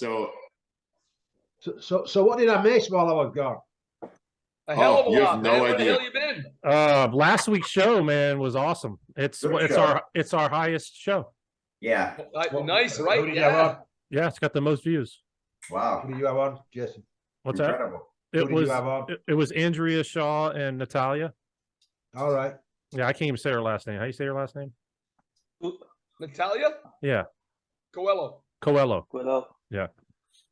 So what did I miss while I was gone? A hell of a you lot, have man. no Where the idea. hell you been? Last week's show, man, was awesome. It's our highest show. Yeah. Nice, Who right? did you have Yeah. on? Yeah, it's got the most views. Wow. Who did you have on, Jason? What's Incredible. that? Who did you have on? It was Andrea Shaw and Natalia. All right. Yeah, I can't even say her last name. How you say her last name? Natalia? Yeah. Coelho. Yeah.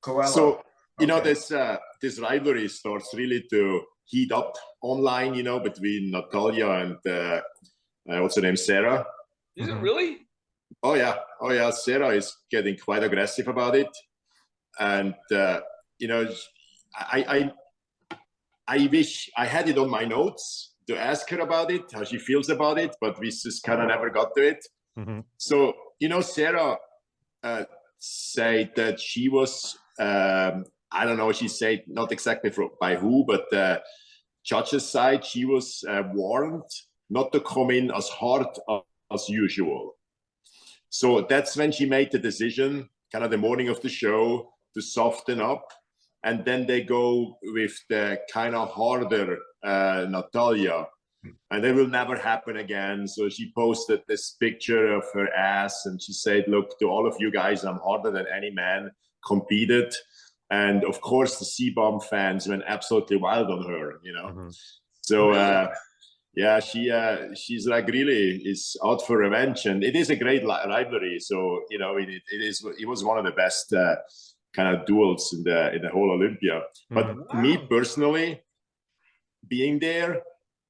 Coelho. So, Okay. this rivalry starts really to heat up online, between Natalia and what's her name, Sarah. Is it really? Oh yeah. Sarah is getting quite aggressive about it, and I wish I had it on my notes to ask her about it, how she feels about it, but we just kind of never got to it. So Sarah said that she was I don't know, she said not exactly by who, but judge's side, she was warned not to come in as hard as usual. So that's when she made the decision, kind of the morning of the show, to soften up. And then they go with the kind of harder Natalia. And that will never happen again. So she posted this picture of her ass and she said, look, to all of you guys, I'm harder than any man competed. And of course, the C-Bomb fans went absolutely wild on her, So, yeah, she's like really is out for revenge, and it is a great rivalry. So it was one of the best kind of duels in the whole Olympia. But me personally, being there,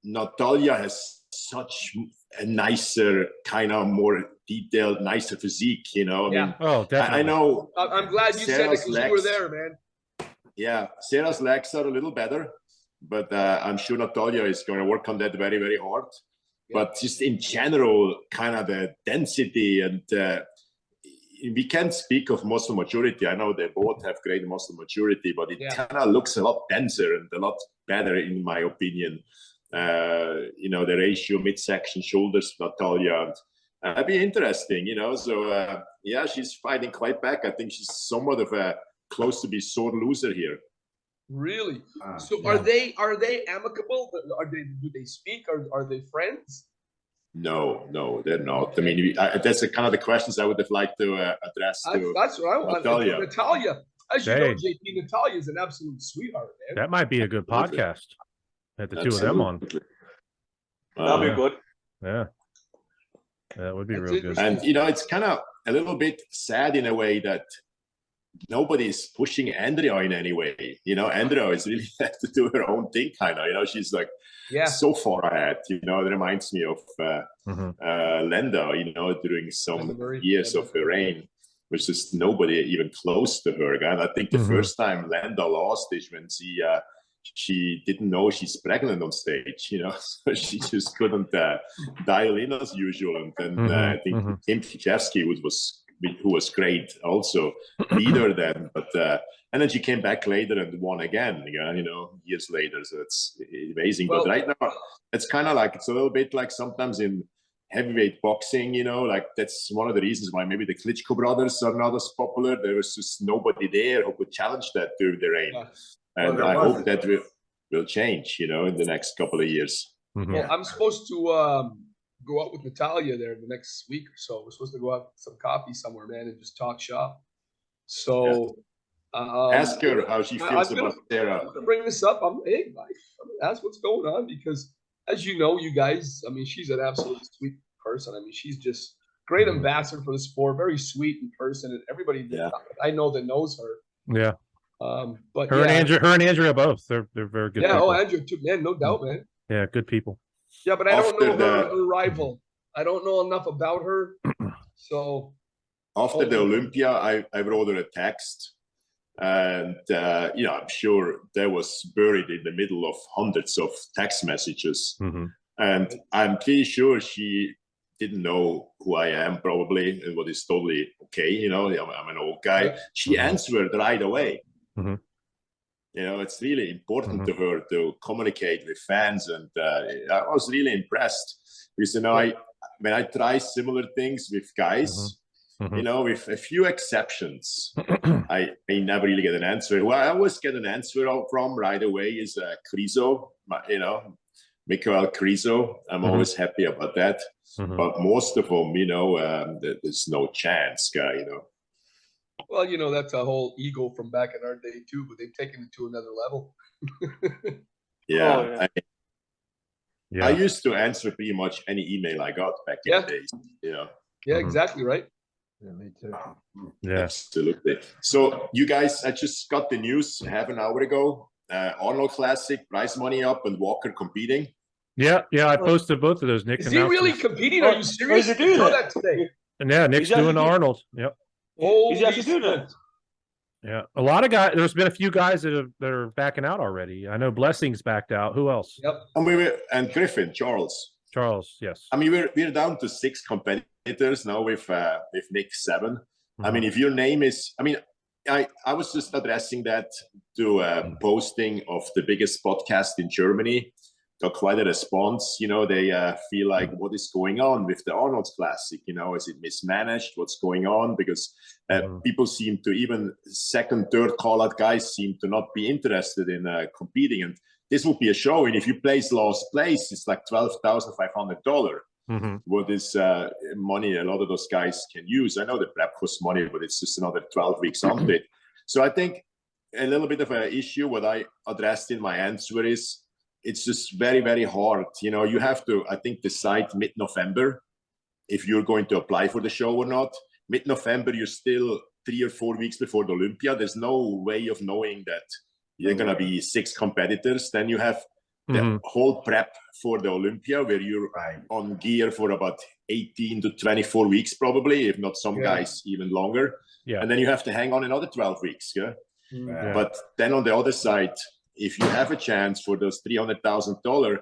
Natalia has such a nicer, kind of more detailed, nicer physique. I mean, definitely. I know. I'm glad you said it because you were there, man. Yeah, Sarah's legs are a little better. But I'm sure Natalia is going to work on that very, very hard. Yeah. But just in general, kind of the density and we can't speak of muscle maturity. I know they both have great muscle maturity, but it kind of looks a lot denser and a lot better, in my opinion. The ratio midsection shoulders, Natalia. That'd be interesting, So, she's fighting quite back. I think she's somewhat of a close to be sore loser here. Really? So are they amicable? Do they speak? Are they friends? No, they're not. I mean, that's kind of the questions I would have liked to address to that's what I want. Natalia, as you know, JP, Natalia is an absolute sweetheart, man. That might be a good podcast. Had the two of them on. That'd be good. Yeah. That would be real good. And it's kind of a little bit sad in a way that nobody's pushing Andrea in any way. Andrea is really have to do her own thing, kind of. She's like so far ahead. It reminds me of Lenda. During some years of her reign, was just nobody even close to her. And I think the first time Lenda lost is when she didn't know she's pregnant on stage. So she just couldn't dial in as usual. And then I think Tim Kijewski who was great also, leader then, but and then she came back later and won again, years later. So it's amazing. But right now, it's kind of like, it's a little bit like sometimes in heavyweight boxing, like that's one of the reasons why maybe the Klitschko brothers are not as popular. There was just nobody there who could challenge that during the reign. Yeah. And I hope that will change, in the next couple of years. Well, I'm supposed to go out with Natalia there the next week or so. We're supposed to go out some coffee somewhere, man, and just talk shop. So ask her how she feels about Sarah. I'm gonna bring this up. I'm gonna ask what's going on, because as you know, you guys, I mean, she's an absolutely sweet person. I mean, she's just great ambassador for the sport, very sweet in person, and everybody I know that knows her. Yeah. But her and Andrea both. They're very good. Yeah. People. Andrea too, man. No doubt, man. Yeah, good people. Yeah, but I don't know her rival. I don't know enough about her. So after the Olympia, I wrote her a text, and I'm sure that was buried in the middle of hundreds of text messages. And I'm pretty sure she didn't know who I am, probably, and what is totally okay. I'm an old guy. She answered right away. It's really important to her to communicate with fans, and I was really impressed because when I try similar things with guys, You know, with a few exceptions, I never really get an answer. Who I always get an answer from right away is Criso, you know, Michael Criso. I'm always happy about that. But most of them, you know, there's no chance, guy, you know. Well, you know, that's a whole ego from back in our day too, but they've taken it to another level. Yeah. Yeah. I used to answer pretty much any email I got back in the days, you know. Yeah, exactly right. Yeah, me too. Yeah. Absolutely. So you guys, I just got the news half an hour ago. Arnold Classic, prize money up, and Walker competing. Yeah, I posted both of those. Nick Is he really announced. competing? Are you serious? Where's he doing I saw it? that today. And yeah, Nick's He's actually doing doing- Arnold. Yep. He's actually doing it. smokes. Yeah, a lot of guys. There's been a few guys that are backing out already. I know Blessings backed out. Who else? Yep. And Griffin, Charles. Charles. Yes. I mean, we're down to 6 competitors now with Nick 7. I mean, if your name is, I mean, I was just addressing that to posting of the biggest podcast in Germany. Got quite a response. You know, they feel like, what is going on with the Arnold's Classic? You know, is it mismanaged? What's going on? Because people seem to, even second, third call-out guys seem to not be interested in competing. And this would be a show. And if you place last place, it's like $12,500. What is money a lot of those guys can use. I know the prep costs money, but it's just another 12 weeks onto it. So I think a little bit of an issue, what I addressed in my answer is, it's just very, very hard. You know, you have to, I think, decide mid-November if you're going to apply for the show or not. Mid-November, you're still 3 or 4 weeks before the Olympia. There's no way of knowing that you're going to be 6 competitors. Then you have the whole prep for the Olympia, where you're on gear for about 18 to 24 weeks, probably, if not some guys even longer. Yeah. And then you have to hang on another 12 weeks. Yeah. But then on the other side, if you have a chance for those $300,000,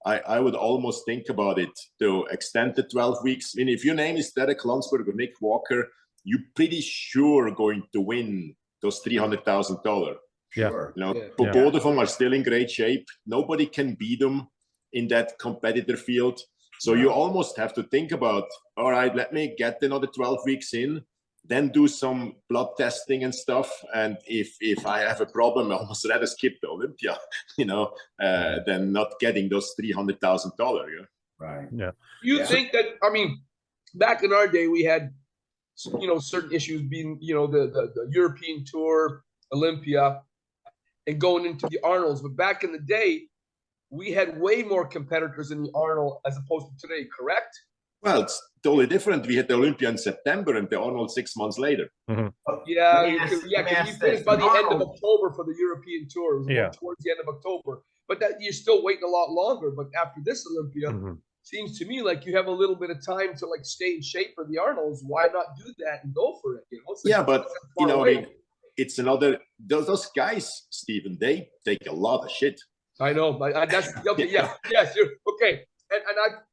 I would almost think about it to extend the 12 weeks. I mean, if your name is Derek Lunsberg or Nick Walker, you're pretty sure going to win those $300,000. Yeah. Sure. You know, both of them are still in great shape. Nobody can beat them in that competitor field. So you almost have to think about, all right, let me get another 12 weeks in, then do some blood testing and stuff. And if I have a problem, I almost rather skip the Olympia, you know, than not getting those $300,000. Yeah. Right. Yeah. You think that, I mean, back in our day, we had, you know, certain issues being, you know, the European Tour, Olympia, and going into the Arnolds. But back in the day, we had way more competitors in the Arnold as opposed to today, correct? Well, it's totally different. We had the Olympia in September and the Arnold 6 months later. Yeah, because we finished by the end of October for the European Tour. It was towards the end of October. But that you're still waiting a lot longer. But after this Olympia, seems to me like you have a little bit of time to like stay in shape for the Arnolds. Why not do that and go for it? You know? Yeah, but you know, I mean, it's another. Those guys, Stephen, they take a lot of shit. I know, but that's okay. Yeah, yes, you're okay. And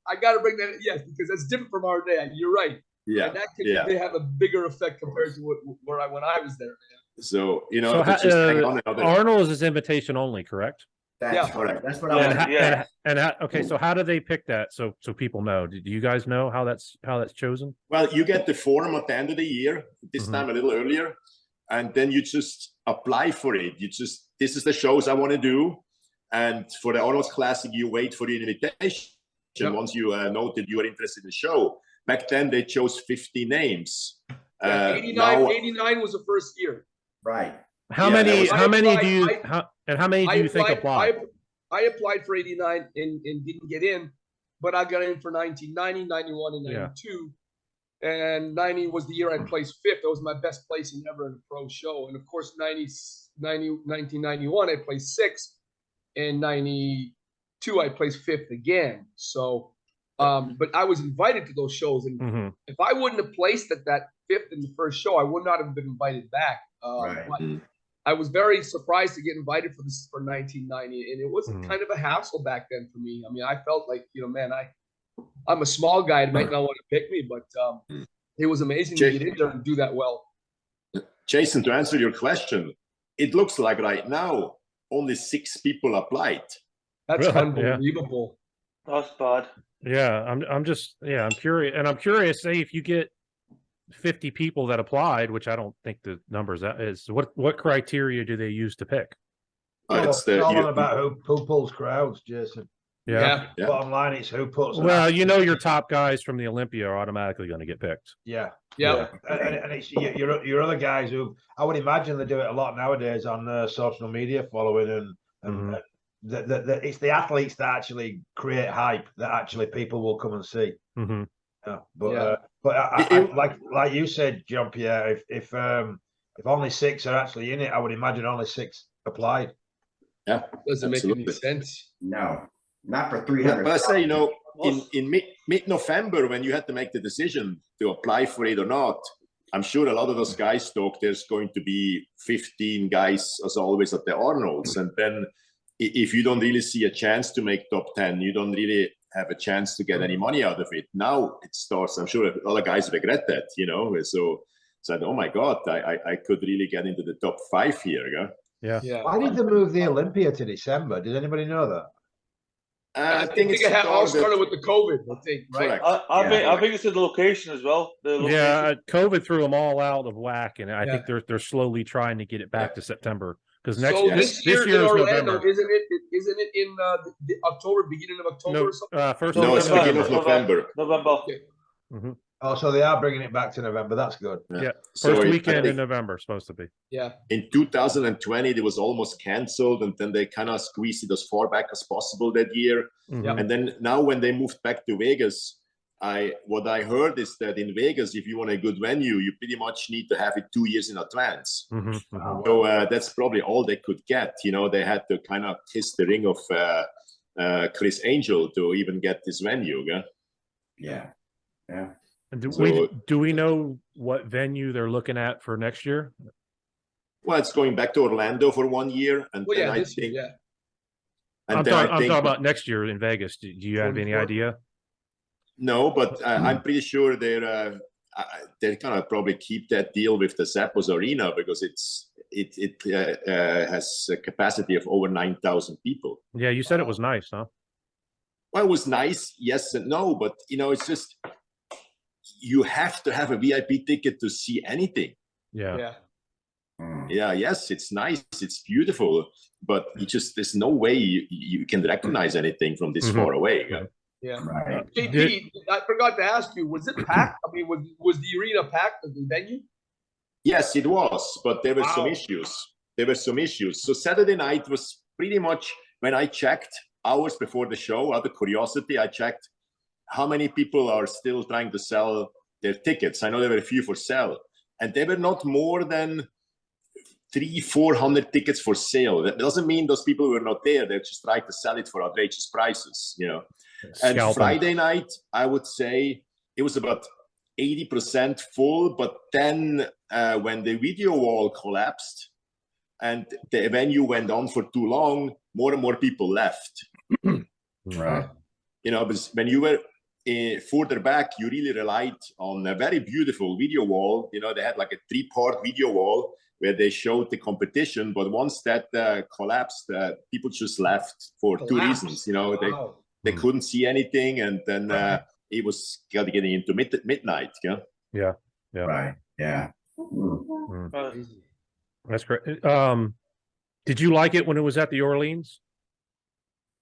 I got to bring that. Yes, because that's different from our day. You're right. Yeah, and that they have a bigger effect compared to when I was there. Man. So you know, just hang on another. Arnold is invitation only, correct? That's correct. That's what I was. Okay, so how do they pick that? So people know. Do you guys know how that's chosen? Well, you get the form at the end of the year. This time a little earlier, and then you just apply for it. This is the shows I want to do, and for the Arnold's Classic, you wait for the invitation. Once you know that you are interested in the show. Back then, they chose 50 names. 89 was the first year. Right. How many do you think applied? I applied for 89 and didn't get in, but I got in for 1990, 91, and 92. And 90 was the year I placed 5th. That was my best placing ever in a pro show. And of course, 1991, I placed 6th. And 92, I placed 5th again. So, but I was invited to those shows. And if I wouldn't have placed at that 5th in the first show, I would not have been invited back. But I was very surprised to get invited for 1990. And it was kind of a hassle back then for me. I mean, I felt like, you know, man, I'm a small guy. It might not want to pick me, but it was amazing to get in there and do that well. Jason, to answer your question, it looks like right now only 6 people applied. That's unbelievable. That's bad. Yeah, I'm curious, and I'm curious. Say if you get 50 people that applied, which I don't think the numbers is. What criteria do they use to pick? It's It's all on about who pulls crowds, Jason. Yeah. Yeah. Bottom line, it's who puts. Well, you know, your top guys from the Olympia are automatically going to get picked. Yeah. Yeah. And it's your other guys who I would imagine they do it a lot nowadays on social media following and it's the athletes that actually create hype that actually people will come and see. Mm-hmm. Yeah, but I, like you said, Jean-Pierre, if only 6 are actually in it, I would imagine only 6 applied. Yeah, Doesn't absolutely. make any sense. No, not for 300. But I say, you know, in mid-November, when you had to make the decision to apply for it or not, I'm sure a lot of those guys thought there's going to be 15 guys, as always, at the Arnolds. And then if you don't really see a chance to make top 10, you don't really have a chance to get any money out of it. Now it starts, I'm sure a lot of guys regret that, you know. So said, oh my God, I could really get into the top 5 here. Yeah. Why did they move the Olympia to December? Did anybody know that? I think it all started with the COVID. I think, right? I think it's the location as well. Yeah, COVID threw them all out of whack, and I think they're slowly trying to get it back to September because this year in Orlando, November. isn't it in the October, beginning of October or something? First no, it's November. beginning of November. Okay. Mm-hmm. Oh, so they are bringing it back to November. That's good. Yeah, So first weekend in November supposed to be. Yeah. In 2020, it was almost canceled, and then they kind of squeezed it as far back as possible that year. Mm-hmm. And then now, when they moved back to Vegas, what I heard is that in Vegas, if you want a good venue, you pretty much need to have it 2 years in advance. Mm-hmm. Mm-hmm. So that's probably all they could get. You know, they had to kind of kiss the ring of Chris Angel to even get this venue. Yeah. And do we know what venue they're looking at for next year? Well, it's going back to Orlando for 1 year, and then I think. I'm talking about next year in Vegas. Do you have any idea? No, but I'm pretty sure they're gonna probably keep that deal with the Zappos Arena because it has a capacity of over 9,000 people. Yeah, you said it was nice, huh? Well, it was nice, yes and no, but you know, it's just you have to have a VIP ticket to see anything. Yeah. Yes, it's nice, it's beautiful, but there's no way you can recognize anything from this far away. Yeah. Right. JP, I forgot to ask you, was it packed? I mean, was the arena packed at the venue? Yes, it was, but there were some issues. So Saturday night was pretty much, when I checked hours before the show, out of curiosity, I checked how many people are still trying to sell their tickets. I know there were a few for sale, and there were not more than 300-400 tickets for sale. That doesn't mean those people were not there. They just tried to sell it for outrageous prices, you know. And Friday night, I would say it was about 80% full. But then when the video wall collapsed and the venue went on for too long, more and more people left. Right. You know, because when you were further back, you really relied on a very beautiful video wall. You know, they had like a 3-part video wall where they showed the competition. But once that collapsed, people just left for 2 reasons. You know, they couldn't see anything, and then it was getting into midnight. Yeah. Right. Yeah. That's great. Did you like it when it was at the Orleans?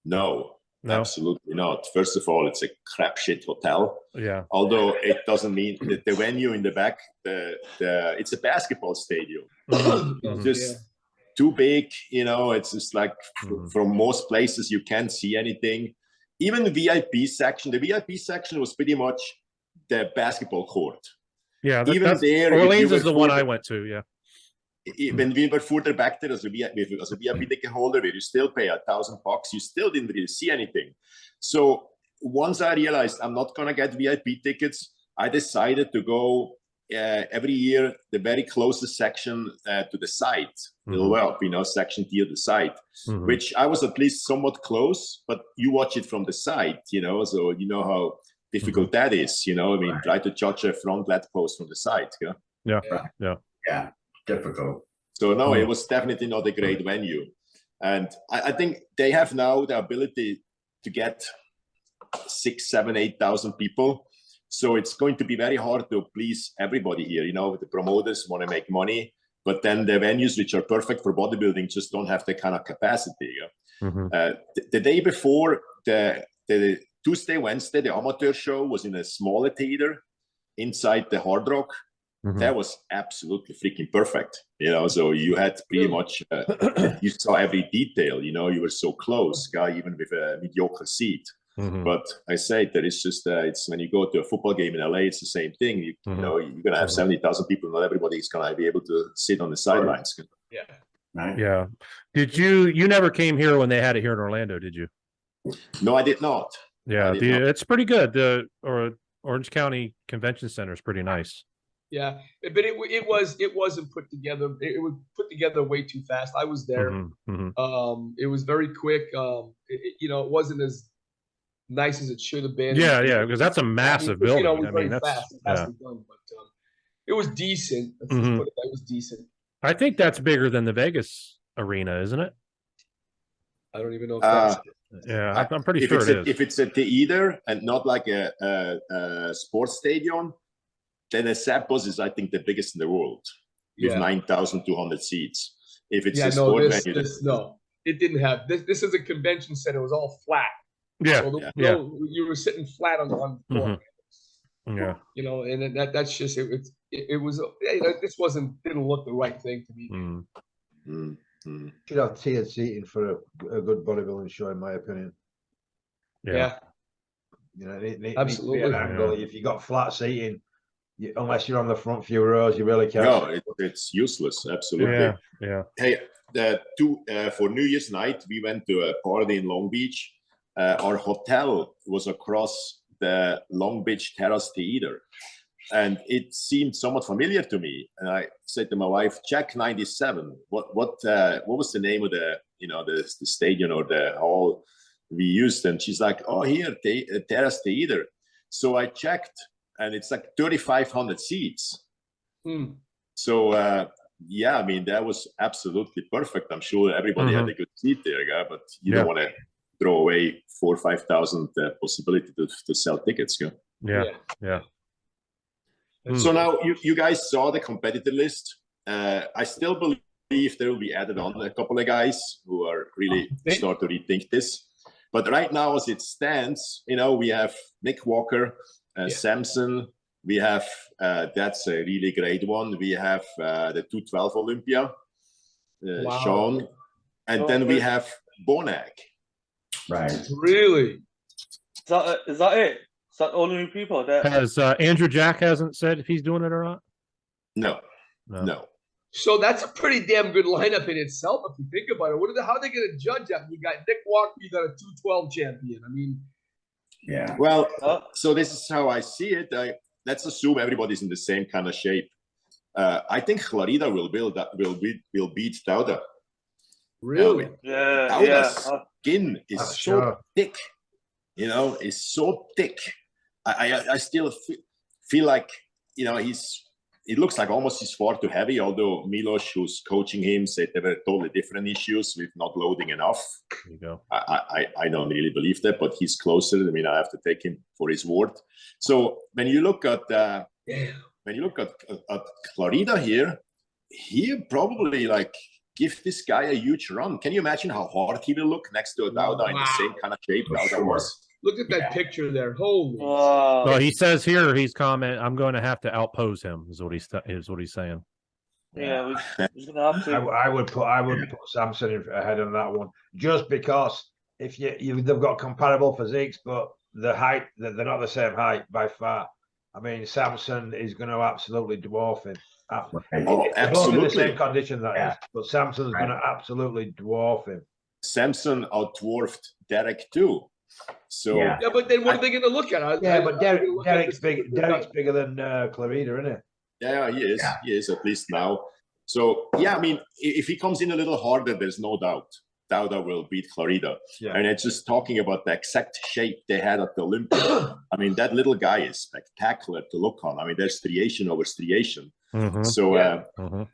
No, absolutely not. First of all, it's a crapshit hotel. Yeah. Although it doesn't mean that the venue in the back, it's a basketball stadium. Just too big, you know. It's just like from most places you can't see anything. Even the VIP section was pretty much the basketball court. Yeah, even there, Orleans is the one I went to. Yeah. When we were further back there as a VIP ticket holder, where you still pay $1,000, you still didn't really see anything. So once I realized I'm not gonna get VIP tickets, I decided to go every year the very closest section to the site, little up, you know, section D of the site, which I was at least somewhat close. But you watch it from the side, you know, so you know how difficult that is. You know, I mean, try to judge a front leg post from the side. Yeah. Difficult. So no, it was definitely not a great venue, and I think they have now the ability to get 6,000, 7,000, 8,000 people. So it's going to be very hard to please everybody here. You know, the promoters want to make money, but then the venues which are perfect for bodybuilding just don't have the kind of capacity. The day before, the Tuesday, Wednesday, the amateur show was in a smaller theater inside the Hard Rock. That was absolutely freaking perfect. You know, so you had pretty much, you saw every detail, you know, you were so close, guy, even with a mediocre seat. But I say that it's just, it's when you go to a football game in LA, it's the same thing. You know, you're going to have 70,000 people. Not everybody is going to be able to sit on the sidelines. Yeah. Right. Yeah. Did you never came here when they had it here in Orlando, did you? No, I did not. Yeah. It's pretty good. The Orange County Convention Center is pretty nice. Yeah, but it wasn't put together. It was put together way too fast. I was there. It was very quick. You know, it wasn't as nice as it should have been. Yeah, yeah, because that's a massive building. You know, it was very that's fast done, but it was decent. Let's just put it, that was decent. I think that's bigger than the Vegas arena, isn't it? I don't even know if that's yeah, I'm pretty sure it is. If it's a theater and not like a sports stadium, then a Zappos is, I think, the biggest in the world with 9,200 seats. If it's a sport venue, no, it didn't have this. This is a convention center. It was all flat. Yeah, so you were sitting flat on the floor. Yeah, you know, and that's just it. It was, you know, this didn't look the right thing to me. Should have tiered seating for a good bodybuilding show, in my opinion. Yeah. You know, it absolutely. Needs to be an angle. If you got flat seating, unless you're on the front few rows, you really can't. No, it's useless. Absolutely. Yeah. Hey, for New Year's night, we went to a party in Long Beach. Our hotel was across the Long Beach Terrace Theater, and it seemed somewhat familiar to me. And I said to my wife, "Jack 97. What was the name of the stadium or the hall we used?" And she's like, "Oh, here, Terrace Theater." So I checked, and it's like 3,500 seats. So yeah, I mean, that was absolutely perfect. I'm sure everybody had a good seat there, but you don't want to throw away 4,000 or 5,000 possibility to sell tickets. Yeah. So now you guys saw the competitor list. I still believe there will be added on a couple of guys who are really start to rethink this. But right now, as it stands, you know, we have Nick Walker, Samson. We have that's a really great one. We have the 212 Olympia, Sean, and then we have Bonac. Right. Really? Is that it? Is that all new people? Has Andrew Jack hasn't said if he's doing it or not? No. So that's a pretty damn good lineup in itself, if you think about it. How are they going to judge that? You got Nick Walker, you got a 212 champion. I mean, yeah. Well, so this is how I see it. Let's assume everybody's in the same kind of shape. I think Clarida will beat Dauda. Really? Dauda's skin is so thick. You know, is so thick. I still feel like, you know, it looks like almost he's far too heavy, although Milos, who's coaching him, said there were totally different issues with not loading enough. There you go. I don't really believe that, but he's closer. I mean, I have to take him for his word. So when you look at Clarida here, he probably like give this guy a huge run. Can you imagine how hard he will look next to a Dauda in the same kind of shape Dauda was? Look at that picture there. Holy. Well, he says here, he's I'm going to have to outpose him. Is what he's saying. Yeah, he's gonna have to. I would put Samson ahead on that one, just because if they've got comparable physiques, but the height they're not the same height by far. I mean, Samson is going to absolutely dwarf him. Absolutely. Both in the same condition, that is, but Samson's going to absolutely dwarf him. Samson outdwarfed Derek too. So but then what are they going to look at? But Derek's bigger than Clarida, isn't it? Yeah, he is. He is, at least now. So yeah, I mean, if he comes in a little harder, there's no doubt Dauda will beat Clarida. And it's just talking about the exact shape they had at the Olympia. I mean, that little guy is spectacular to look on. I mean, there's striation over striation. So But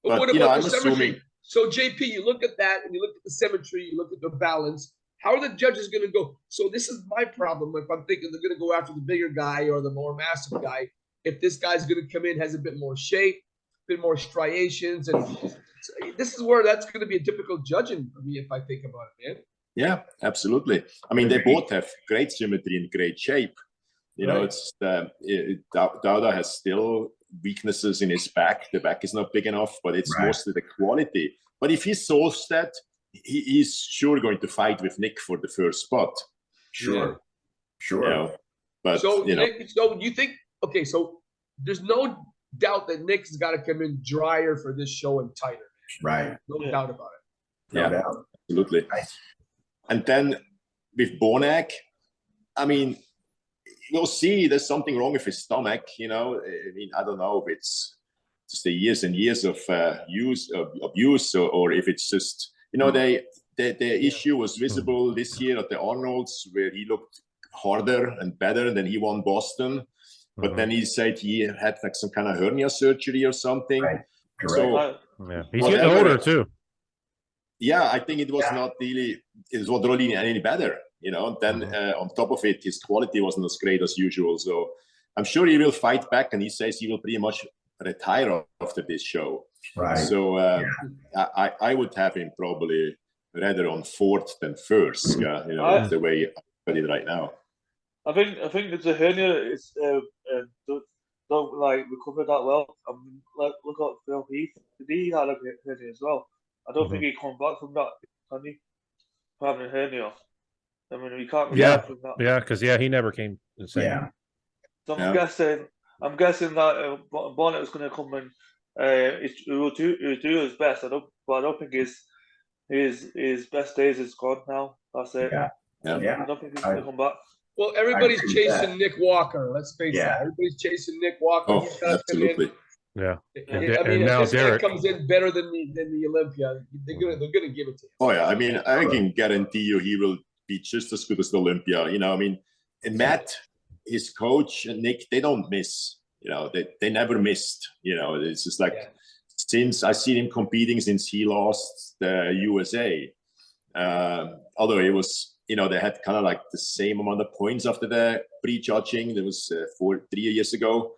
what about the symmetry? So JP, you look at that and you look at the symmetry, you look at the balance. how are the judges going to go? So this is my problem. If I'm thinking they're going to go after the bigger guy or the more massive guy, if this guy's going to come in, has a bit more shape, a bit more striations, and this is where that's going to be a difficult judging for me if I think about it, man. Yeah, absolutely. I mean, they both have great symmetry and great shape. You know, it's Dauda has still weaknesses in his back. The back is not big enough, but it's mostly the quality. But if he solves that, he's sure going to fight with Nick for the first spot. Sure. You know, but so you know, Nick, so you think? Okay, so there's no doubt that Nick's got to come in drier for this show and tighter. Right. No doubt about it. No doubt. Absolutely. Nice. And then with Bonac, I mean, we'll see. There's something wrong with his stomach. You know, I mean, I don't know if it's just the years and years of abuse, or if it's just, you know, the issue was visible this year at the Arnolds, where he looked harder and better than he won Boston. But then he said he had like some kind of hernia surgery or something. Right. So he's getting older too. Yeah, I think it was not really any better, you know. And then on top of it, his quality wasn't as great as usual. So I'm sure he will fight back, and he says he will pretty much retire after this show. Right. So I would have him probably rather on fourth than first. You know, the way I put it right now. I think it's a hernia. It's don't like recover that well. Like look at Phil Heath. He had a hernia as well. I don't think he come back from that. Can he? Having a hernia. I mean, we can't. From that. Yeah, because he never came the same. Yeah. So I'm guessing that Bonnet is going to come and he will do his best. But I don't think his best days is gone now. That's it. Yeah. I don't think he's going to come back. Well, everybody's chasing Nick Walker. Let's face it. Everybody's chasing Nick Walker. Oh, absolutely. Yeah. I mean, if this guy comes in better than the Olympia, they're gonna give it to him. Oh yeah, I mean, I can guarantee you he will be just as good as the Olympia. You know, I mean, and Matt, his coach, and Nick, they don't miss. You know, they never missed. You know, it's just like since I seen him competing since he lost the USA. Although it was, you know, they had kind of like the same amount of points after the pre-judging. There was 3 years ago.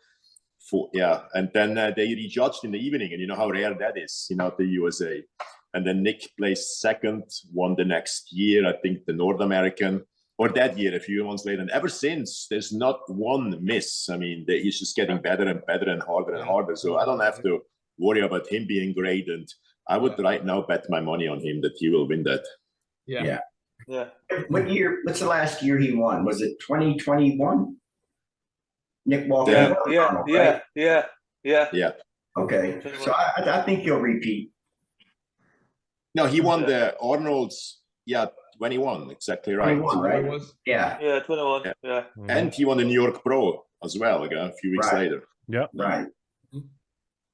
And then they rejudged in the evening, and you know how rare that is, you know, at the USA. And then Nick placed second, won the next year, I think, the North American, or that year, a few months later. And ever since, there's not one miss. I mean, he's just getting better and better and harder. So I don't have to worry about him being great. And I would right now bet my money on him that he will win that. Yeah. What year? What's the last year he won? Was it 2021? Nick Walker. Yeah. Okay, so I think he'll repeat. No, he won the Arnold's. 21, exactly right. 21, right? Yeah, 21. Yeah. And he won the New York Pro as well, a few weeks later. Yeah. Right.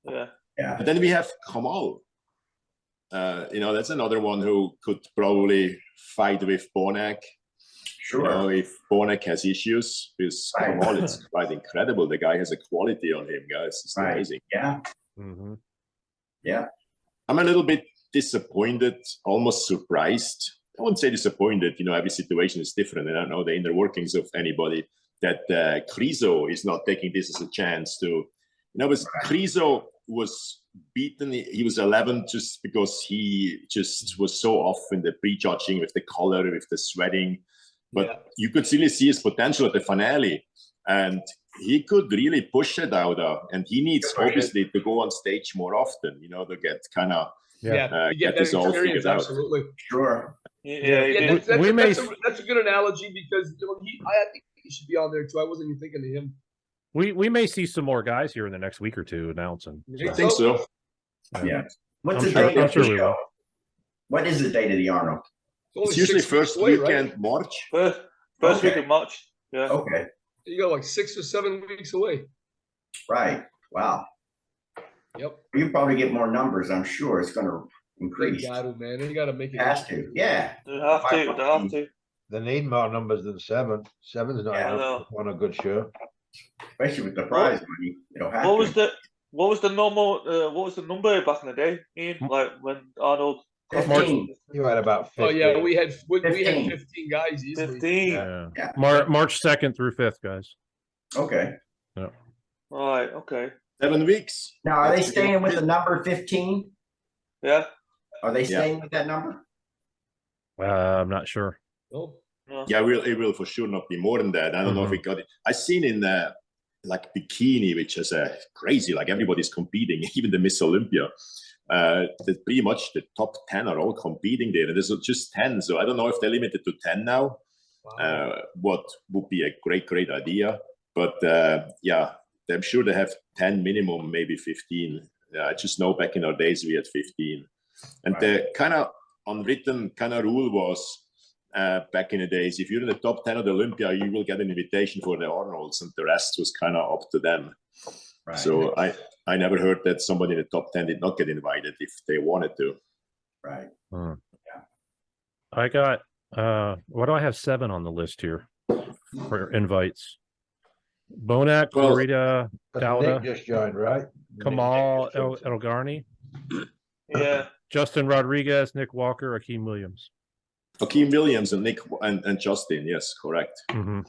Yeah. And then we have Kamal. You know, that's another one who could probably fight with Bonac. Sure. You know, if Bonac has issues, because Kamal is quite incredible. The guy has a quality on him, guys. It's amazing. Yeah. Yeah. I'm a little bit disappointed, almost surprised. I wouldn't say disappointed. You know, every situation is different, and I don't know the inner workings of anybody. That Krizo is not taking this as a chance to, you know, because Krizo was beaten. He was 11 just because he just was so off in the pre-judging with the color, with the sweating. But you could really see his potential at the finale, and he could really push it out. And he needs obviously to go on stage more often, you know, to get kind of get this all figured out. Absolutely, sure. That's a good analogy because I think he should be on there too. I wasn't even thinking of him. We may see some more guys here in the next week or two announcing. I think so. Yeah. What's the date of the show? What is the date of the Arnold? It's usually first weekend March. First week in March. Yeah. Okay. You got like 6 or 7 weeks away. Right. Wow. Yep. You probably get more numbers. I'm sure it's going to increase. They got to, man. They got to make it. Has to. Yeah. They have to. They need more numbers than 7. 7's not enough on a good show. Especially with the prize money. It'll have What was the number back in the day, Ian? Like when Arnold 15. You had about 15. Oh yeah, we had 15. 15 guys easily. 15. Yeah. Yeah. March 2nd through 5th, guys. Okay. All right. Okay. 7 weeks. Now, are they That's- staying with the number 15? Yeah. Are they Yeah. staying with that number? I'm not sure. Oh, No. Yeah, it will for sure not be more than that. I don't know if we got it. I seen in like bikini, which is crazy. Like everybody's competing, even the Miss Olympia. That pretty much the top 10 are all competing there, and there's just 10. So I don't know if they're limited to 10 now. wow. What would be a great idea? But yeah, I'm sure they have 10 minimum, maybe 15. I just know back in our days we had 15, and the kind of unwritten kind of rule was. Back in the days, if you're in the top 10 of the Olympia, you will get an invitation for the Arnolds, and the rest was kind of up to them. Right. So I never heard that somebody in the top 10 did not get invited if they wanted to. Right. I got what do I have 7 on the list here for invites? Bonac, Well, Corrida, Nick Dowda, just joined, right? Kamal Nick just joined. Elgarni, Yeah. Justin Rodriguez, Nick Walker, Akeem Williams. Akeem Williams and Nick and Justin, yes, correct. Mm-hmm.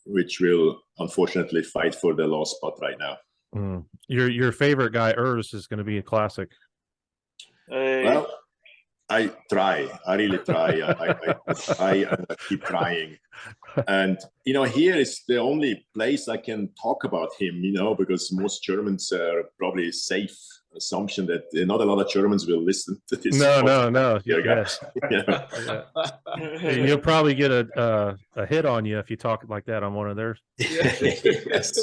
Which will unfortunately fight for the last spot right now. Mm. Your favorite guy, Urs, is going to be a classic. Well, I try. I really try. I keep trying. And, here is the only place I can talk about him, because most Germans are probably safe assumption that not a lot of Germans will listen to this. No. Yes. You'll probably get a hit on you if you talk like that on one of theirs. Yes.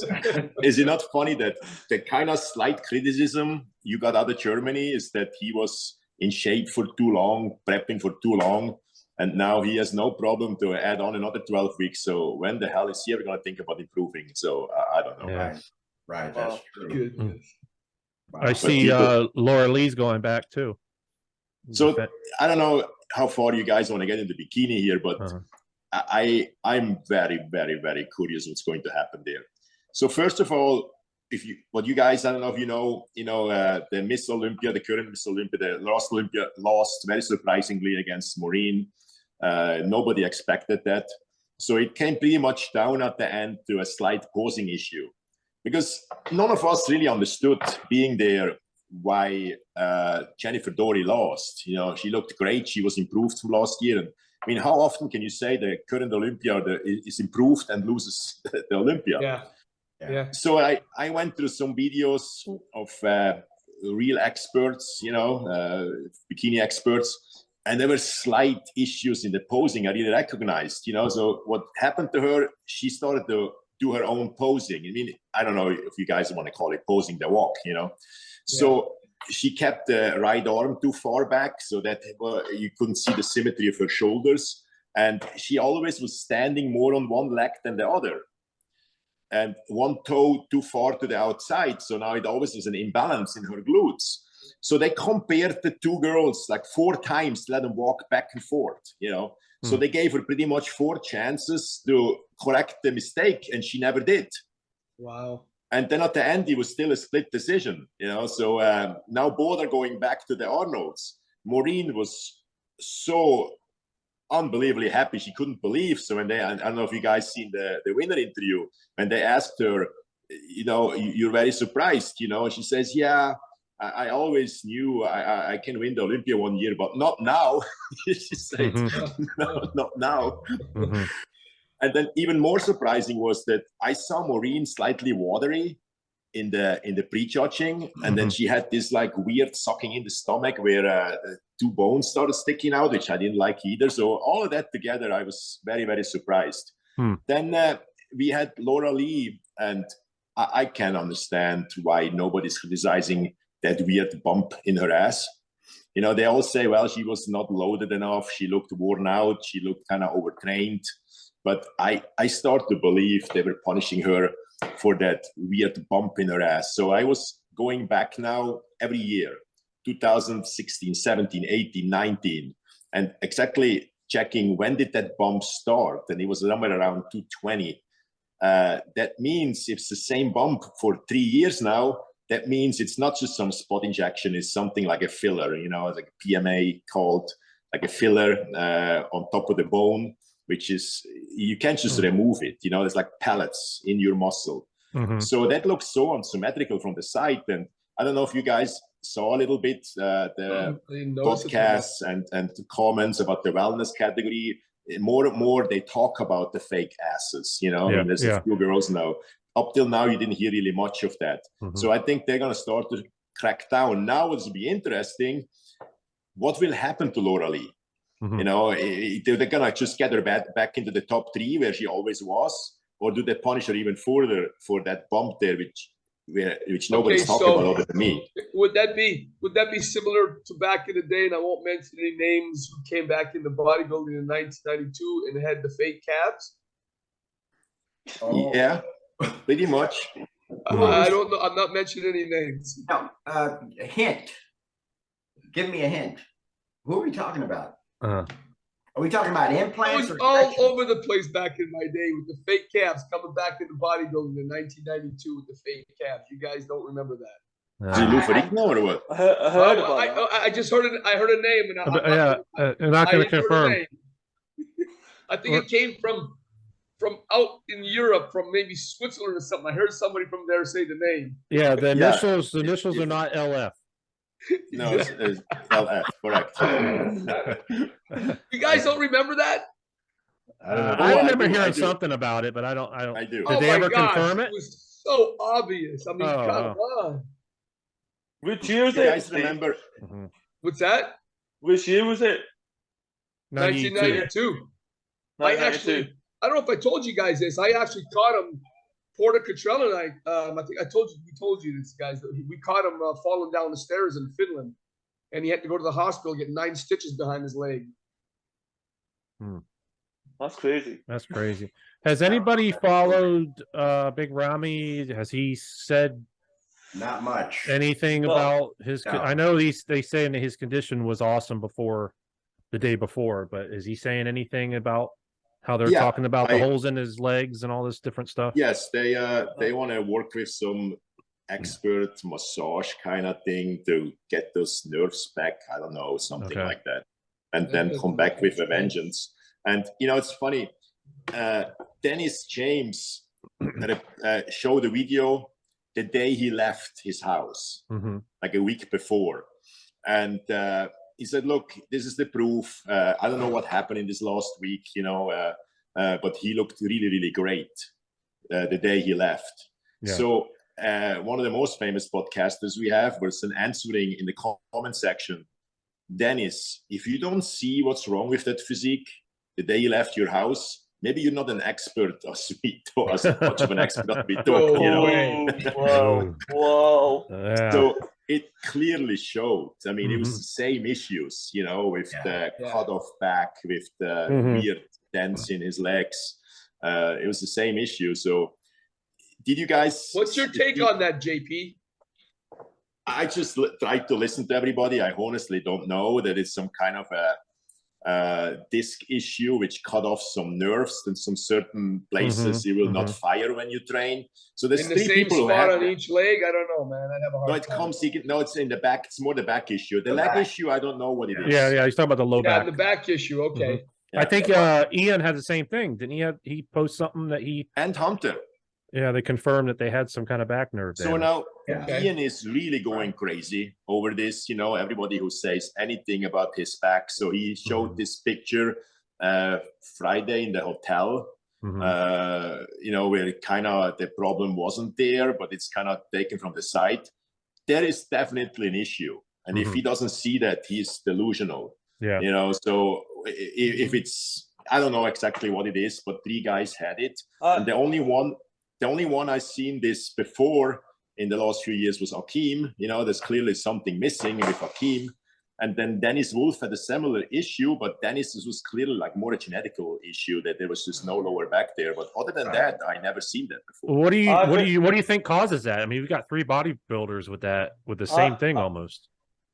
Is it not funny that the kind of slight criticism you got out of Germany is that he was in shape for too long, prepping for too long, and now he has no problem to add on another 12 weeks. So when the hell is he ever going to think about improving? So I don't know. Yeah. Right. That's true. Goodness. Wow. I see Laura Lee's going back too. So I don't know how far you guys want to get into bikini here, but I'm very, very, very curious what's going to happen there. So first of all, I don't know if the Miss Olympia, the current Miss Olympia, the last Olympia lost very surprisingly against Maureen. Nobody expected that. So it came pretty much down at the end to a slight posing issue. Because none of us really understood being there why Jennifer Dory lost. She looked great. She was improved from last year. And I mean, how often can you say the current Olympia is improved and loses the Olympia? Yeah. So I went through some videos of real experts, bikini experts, and there were slight issues in the posing I really recognized. So what happened to her? She started to do her own posing. I mean, I don't know if you guys want to call it posing the walk, So she kept the right arm too far back so that you couldn't see the symmetry of her shoulders. And she always was standing more on one leg than the other. And one toe too far to the outside. So now it always was an imbalance in her glutes. So they compared the two girls like 4 times, let them walk back and forth, So they gave her pretty much 4 chances to correct the mistake, and she never did. Wow. And then at the end, it was still a split decision, So now both are going back to the Arnolds. Maureen was so unbelievably happy. She couldn't believe. So when I don't know if you guys seen the winner interview, when they asked her, you're very surprised, she says, yeah, I always knew I can win the Olympia one year, but not now. She said, no, not now. Mm-hmm. And then even more surprising was that I saw Maureen slightly watery in the pre-judging, and then she had this like weird sucking in the stomach where 2 bones started sticking out, which I didn't like either. So all of that together, I was very, very surprised. Then we had Laura Lee, and I can't understand why nobody's criticizing that weird bump in her ass. They all say, well, she was not loaded enough. She looked worn out. She looked kind of overtrained. But I start to believe they were punishing her for that weird bump in her ass. So I was going back now every year, 2016, 17, 18, 19, and exactly checking when did that bump start. And it was somewhere around 220. That means if it's the same bump for 3 years now, that means it's not just some spot injection, it's something like a filler, you know, like a PMA called like a filler on top of the bone, which is, you can't just remove it, you know, it's like pellets in your muscle. So that looks so unsymmetrical from the side. And I don't know if you guys saw a little bit the podcasts and the comments about the wellness category. More and more they talk about the fake asses, you know. I mean, there's a few girls now. Up till now, you didn't hear really much of that. So I think they're going to start to crack down. Now it's will be interesting. What will happen to Laura Lee? You know, they're going to just get her back into the top 3 where she always was, or do they punish her even further for that bump there, which nobody's talking about other than me? Would that be similar to back in the day? And I won't mention any names who came back into bodybuilding in 1992 and had the fake calves. Yeah, pretty much. I don't know. I'm not mentioning any names. No, a hint. Give me a hint. Who are we talking about? Are we talking about implants? It was all over the place back in my day with the fake calves coming back into bodybuilding in 1992 with the fake calves. You guys don't remember that? Did you Lou Ferrigno or what? I heard about that. I just heard it. I heard a name, and I'm not going to confirm. I think it came from out in Europe, from maybe Switzerland or something. I heard somebody from there say the name. Yeah, the initials are not LF. No, it's LF, correct. You guys don't remember that? I remember hearing something about it, but I don't. I do. Did they ever confirm it? It was so obvious. I mean, come on. Which year was You it? guys remember? What's that? Which year was it? 1992. I don't know if I told you guys this. I actually caught him, Porter Cotrell and I think we told you this, guys. We caught him falling down the stairs in Finland, and he had to go to the hospital, get 9 stitches behind his leg. That's crazy. That's crazy. Has anybody followed Big Ramy? Has he said Not much. anything about his? No. I know they say his condition was awesome before the day before, but is he saying anything about how they're talking about the holes in his legs and all this different stuff? Yes, they want to work with some expert massage kind of thing to get those nerves back. I don't know, something like that, and then come back with a vengeance. And you know, it's funny. Dennis James showed a video the day he left his house, like a week before, and he said, "Look, this is the proof. I don't know what happened in this last week, you know, but he looked really, really great the day he left." Yeah. So one of the most famous podcasters we have was answering in the comment section, "Dennis, if you don't see what's wrong with that physique the day you left your house, maybe you're not an expert as much of an expert as we talk, you know." Wow. Yeah. So it clearly showed. I mean, it was the same issues, you know, with the cut off back, with the weird dents in his legs. It was the same issue. So did you guys... What's your take on that, JP? I just tried to listen to everybody. I honestly don't know that it's some kind of a disc issue which cut off some nerves in some certain places. You will not fire when you train. So there's in the 3 same people spot who have on each leg. I don't know, man. I'd have a hard time. No, it's in the back. It's more the back issue. The leg issue, I don't know what it is. Yeah. He's talking about the low back. The back issue. Okay. Yeah. I think Ian had the same thing. Didn't he post something that and Hunter. Yeah, they confirmed that they had some kind of back nerve damage. So now Ian is really going crazy over this, you know, everybody who says anything about his back. So he showed this picture Friday in the hotel, you know, where kind of the problem wasn't there, but it's kind of taken from the side. There is definitely an issue. And if he doesn't see that, he's delusional. Yeah. You know, so if it's, I don't know exactly what it is, but 3 guys had it. And the only one I've seen this before in the last few years was Akeem. You know, there's clearly something missing with Akeem. And then Dennis Wolf had a similar issue, but Dennis was clearly like more a genetical issue, that there was just no lower back there. But other than that, I never seen that before. What do you think causes that? I mean, we've got 3 bodybuilders with the same thing almost.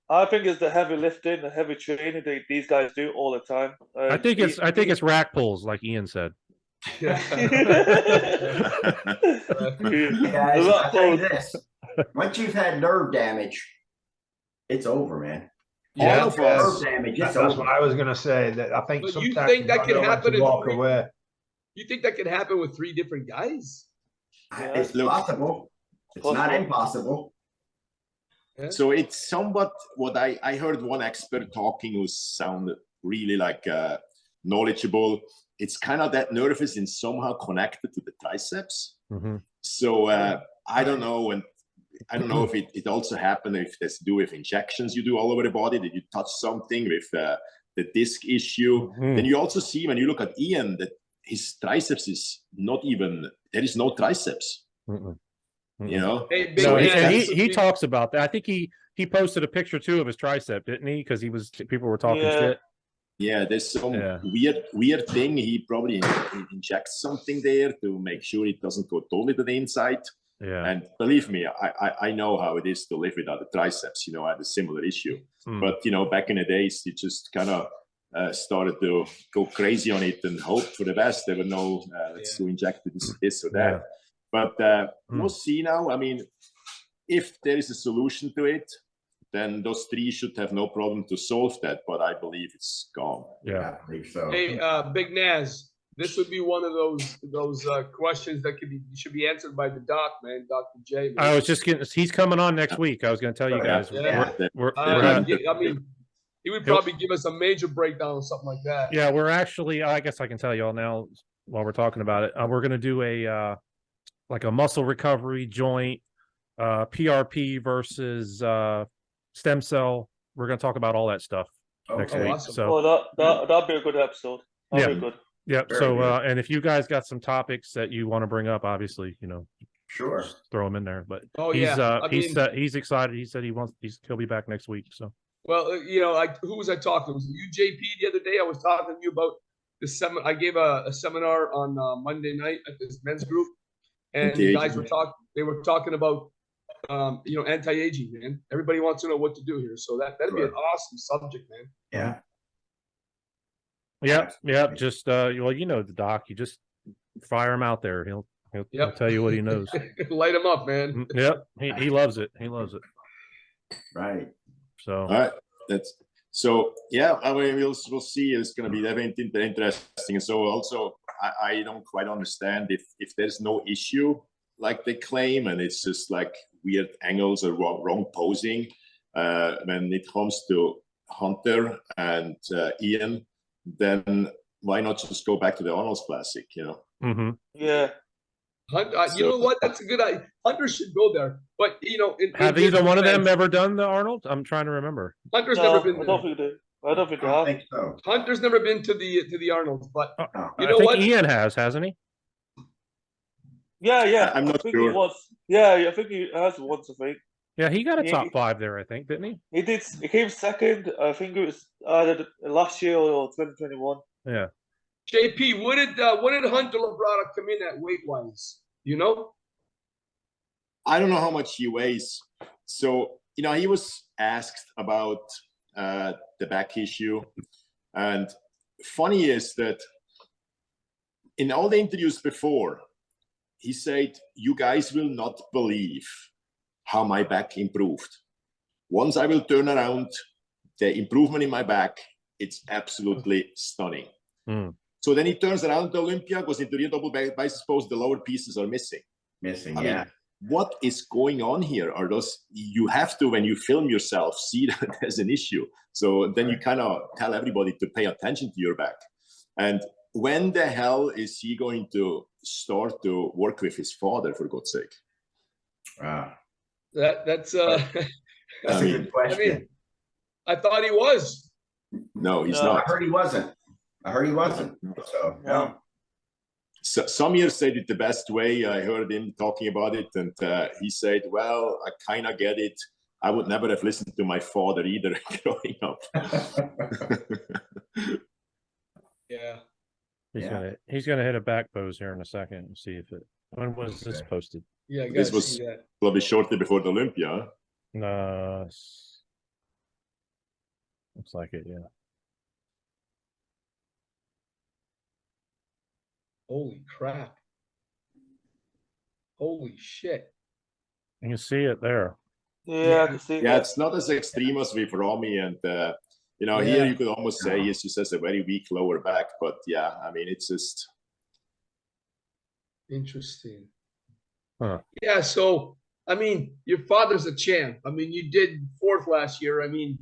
I think it's the heavy lifting, the heavy training that these guys do all the time. I think it's rack pulls, like Ian said. Guys, I'll tell you this. Once you've had nerve damage, it's over, man. All of Nerve us. damage, it's That's over. what I was going to say. That I think But you sometimes think you've that got to can know when happen to in walk three- away. You think that could happen with 3 different guys? It's possible. It's not impossible. Yeah. So it's somewhat what I heard one expert talking who sounded really like knowledgeable. It's kind of that nerve is in somehow connected to the triceps. Mm-hmm. So I don't know, and I don't know if it also happened if it has to do with injections you do all over the body, that you touch something with the disc issue. Mm-hmm. Then you also see when you look at Ian that his triceps is not even, there is no triceps. Mm-hmm. You know, Hey, Big so Man, and this would he be- talks about that. I think he posted a picture too of his tricep, didn't he? Because people were talking shit. yeah, there's some Yeah. weird thing. He probably injects something there to make sure it doesn't go totally to the inside. Yeah. And believe me, I know how it is to live without the triceps. You know, I had a similar issue. But you know, back in the days, you just kind of started to go crazy on it and hope for the best. There were no let's do inject this or that. Yeah. But we'll see now. I mean, if there is a solution to it, then those 3 should have no problem to solve that. But I believe it's gone. Yeah. I think so. Hey, Big Naz, this would be one of those questions that should be answered by the doc, man, Dr. J. Man. I was just he's coming on next week. I was going to tell you guys. Yeah. I mean, he would probably give us a major breakdown or something like that. Yeah, we're actually, I guess I can tell you all now while we're talking about it. We're going to do a like a muscle recovery joint, PRP versus stem cell. We're going to talk about all that stuff next week. Awesome. So that'd be a good episode. That'd be good. Yeah. Very So, good. and if you guys got some topics that you want to bring up, obviously, you know, Sure. just throw them in there. But he's excited. He said he'll be back next week. So. Well, you know, who was I talking to? Was it you, JP, the other day? I was talking to you about the seminar. I gave a seminar on Monday night at this men's group, and the guys were talking. They were talking about, you know, anti-aging, man. Everybody wants to know what to do here, so that'd be an awesome subject, man. Yeah. Yeah. Just well, you know the doc. You just fire him out there. He'll tell you what he knows. Light him up, man. Yep. He loves it. He loves it. Right. So. All right. That's so. Yeah. I mean, we'll see. It's going to be definitely interesting. And so also, I don't quite understand if there's no issue like they claim, and it's just like weird angles or wrong posing. When it comes to Hunter and Ian, then why not just go back to the Arnold's Classic? You know. Mm-hmm. Yeah. You know what? That's a good idea. Hunter should go there, but you know, have either one of them ever done the Arnold? I'm trying to remember. Hunter's never been. I don't think they. I don't think they have. think so. Hunter's never been to the Arnold, but you know I think what? Ian hasn't he? Yeah. I'm not I think sure. He was. Yeah, I think he has once. I think Yeah, he got a top 5 there. I think, didn't he? he did. He came second. I think it was either last year or 2021. Yeah. JP, what did Hunter Labrada come in at weight wise? You know? I don't know how much he weighs. So, you know, he was asked about the back issue. And funny is that in all the interviews before, he said, you guys will not believe how my back improved. Once I will turn around, the improvement in my back, it's absolutely stunning. So then he turns around to Olympia, goes into rear double biceps pose, the lower pieces are missing. I mean, what is going on here? Are those, you have to, when you film yourself, see that there's an issue. So then you kind of tell everybody to pay attention to your back. And when the hell is he going to start to work with his father, for God's sake? That's a good question. I mean, I thought he was. No, he's not. I heard he wasn't. So no. So, some years said it the best way. I heard him talking about it, and he said, well, I kind of get it. I would never have listened to my father either growing up. Yeah. He's gonna hit a back pose here in a second and see if it. When was this posted? Yeah, I This gotta was see that. probably shortly before the Olympia. No. Looks like it, yeah. Holy crap. Holy shit. You can see it there. Yeah, I can see it. Yeah, it's not as extreme as with Romy, and here you could almost say he just has a very weak lower back. But yeah, I mean, it's just interesting. Huh. Yeah, so I mean, your father's a champ. I mean, you did 4th last year. I mean,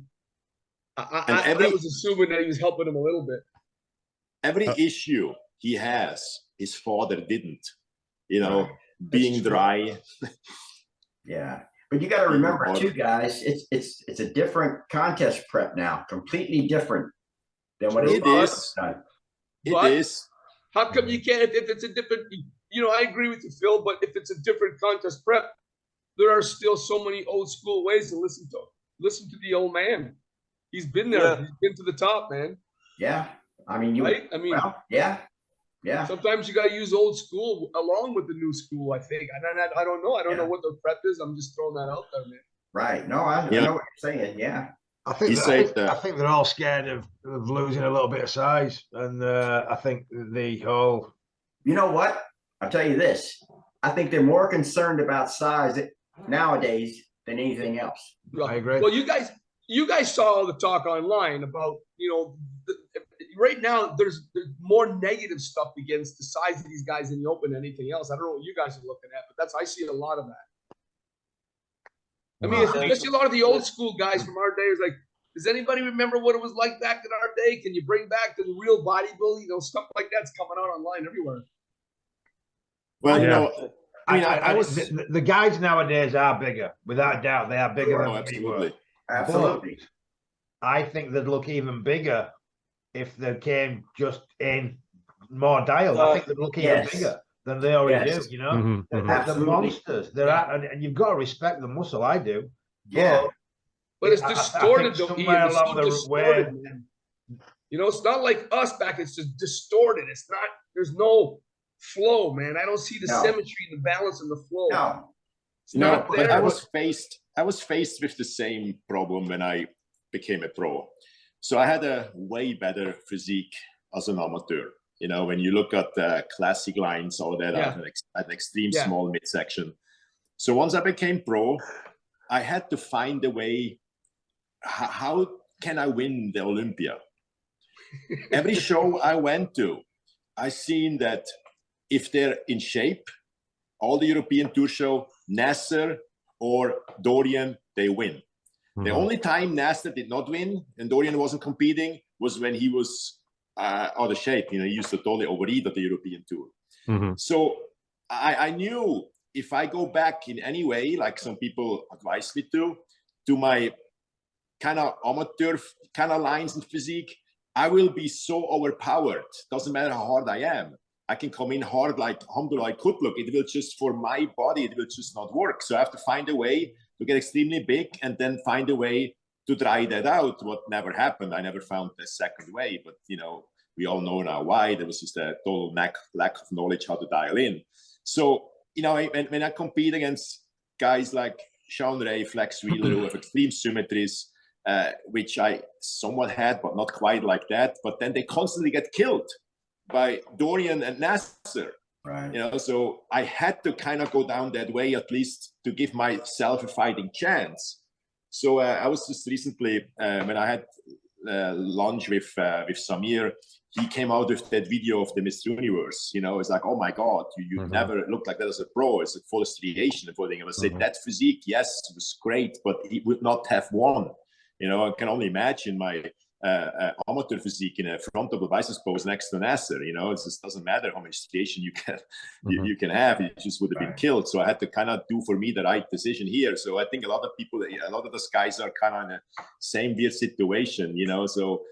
I was assuming that he was helping him a little bit. Every issue he has, his father didn't. Being true. dry. Yeah, but you got to remember too, guys. It's a different contest prep now, completely different than what it is. It is. How come you can't? If it's a different, I agree with you, Phil. But if it's a different contest prep, there are still so many old school ways to listen to the old man. He's been there. Yeah. He's been to the top, man. Yeah, I mean, yeah. Sometimes you got to use old school along with the new school. I think. I don't know. I don't know what the prep is. I'm just throwing that out there, man. Right. No, I know what you're saying. Yeah. I think they're all scared of losing a little bit of size, and I think the whole. You know what? I'll tell you this. I think they're more concerned about size nowadays than anything else. I agree. Well, you guys saw all the talk online about right now there's more negative stuff against the size of these guys in the open than anything else. I don't know what you guys are looking at, but I see a lot of that. I mean, especially a lot of the old school guys from our day is like, does anybody remember what it was like back in our day? Can you bring back the real bodybuilding? Stuff like that's coming out online everywhere. Well, the guys nowadays are bigger, without a doubt. They are bigger than absolutely. Absolutely. But I think they'd look even bigger if they came just in more dialed. I think they'd look even bigger than they already do. They're monsters. They're and you've got to respect the muscle. I do. Yeah. But it's distorted, though. Ian. It's so distorted, man. It's not like us back. It's just distorted. It's not. There's no flow, man. I don't see the symmetry and the balance and the flow. No. It's not there. I was faced with the same problem when I became a pro. So I had a way better physique as an amateur. When you look at the classic lines, all that, I had an extreme small midsection. So once I became pro, I had to find a way. How can I win the Olympia? Every show I went to, I seen that if they're in shape, all the European Tour show, Nasser or Dorian, they win. Mm-hmm. The only time Nasser did not win and Dorian wasn't competing was when he was out of shape. He used to totally overeat at the European Tour. Mm-hmm. So I knew if I go back in any way, like some people advised me to my kind of amateur kind of lines and physique, I will be so overpowered. Doesn't matter how hard I am. I can come in hard like humble I could look. It will just, for my body, it will just not work. So I have to find a way to get extremely big and then find a way to dry that out. What never happened. I never found the second way, but we all know now why. There was just a total lack of knowledge how to dial in. So, when I compete against guys like Sean Ray, Flex Wheeler, who have extreme symmetries, which I somewhat had, but not quite like that. But then they constantly get killed by Dorian and Nasser. Right. So I had to kind of go down that way, at least to give myself a fighting chance. So I was just recently, when I had lunch with Samir, he came out with that video of the Mr. Universe. It's like, oh my God, you mm-hmm. never looked like that as a pro. It's a full striation and everything. I would say that physique, yes, it was great, but he would not have won. I can only imagine my amateur physique in a front double biceps pose next to Nasser. It just doesn't matter how much striation you can you can have. It just would have been killed. So I had to kind of do for me the right decision here. So I think a lot of those guys are kind of in the same weird situation. So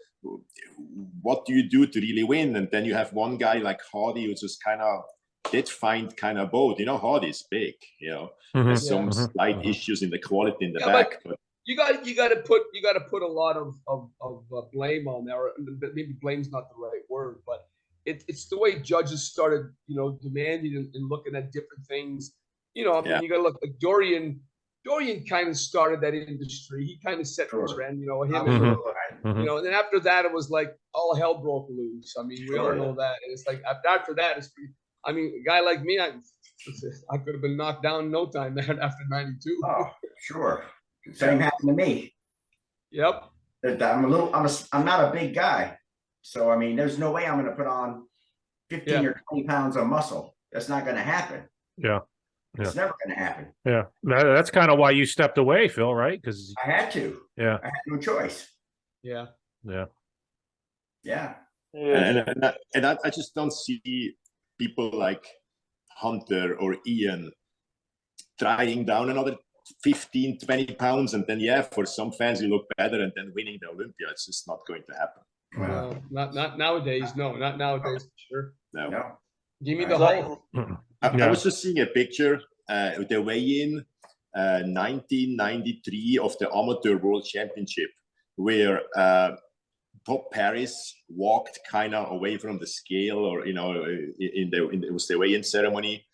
what do you do to really win? And then you have one guy like Hardy who just kind of did find kind of both. Hardy is big. There's some slight issues in the quality in the back, but you got to put a lot of blame on there. Maybe blame's not the right word, but it's the way judges started, demanding and looking at different things. You got to look like Dorian. Dorian kind of started that industry. He kind of set the trend, him. And then after that, it was like all hell broke loose. I mean, we all know that. And it's like after that, a guy like me, I could have been knocked down in no time after 92. Oh, sure. Same happened to me. Yep. I'm not a big guy. So, I mean, there's no way I'm going to put on 15 or 20 pounds of muscle. That's not going to happen. Yeah. It's never going to happen. Yeah. That's kind of why you stepped away, Phil, right? Because I had to. Yeah. I had no choice. Yeah. Yeah. Yeah. And I just don't see people like Hunter or Ian trying down another 15, 20 pounds. And then, for some fans, you look better and then winning the Olympia. It's just not going to happen. Wow. No, not nowadays. No, not nowadays, for sure. No. Give me the Hulk. I was just seeing a picture, the weigh-in 1993 of the Amateur World Championship, where Bob Paris walked kind of away from the scale, or it was the weigh-in ceremony.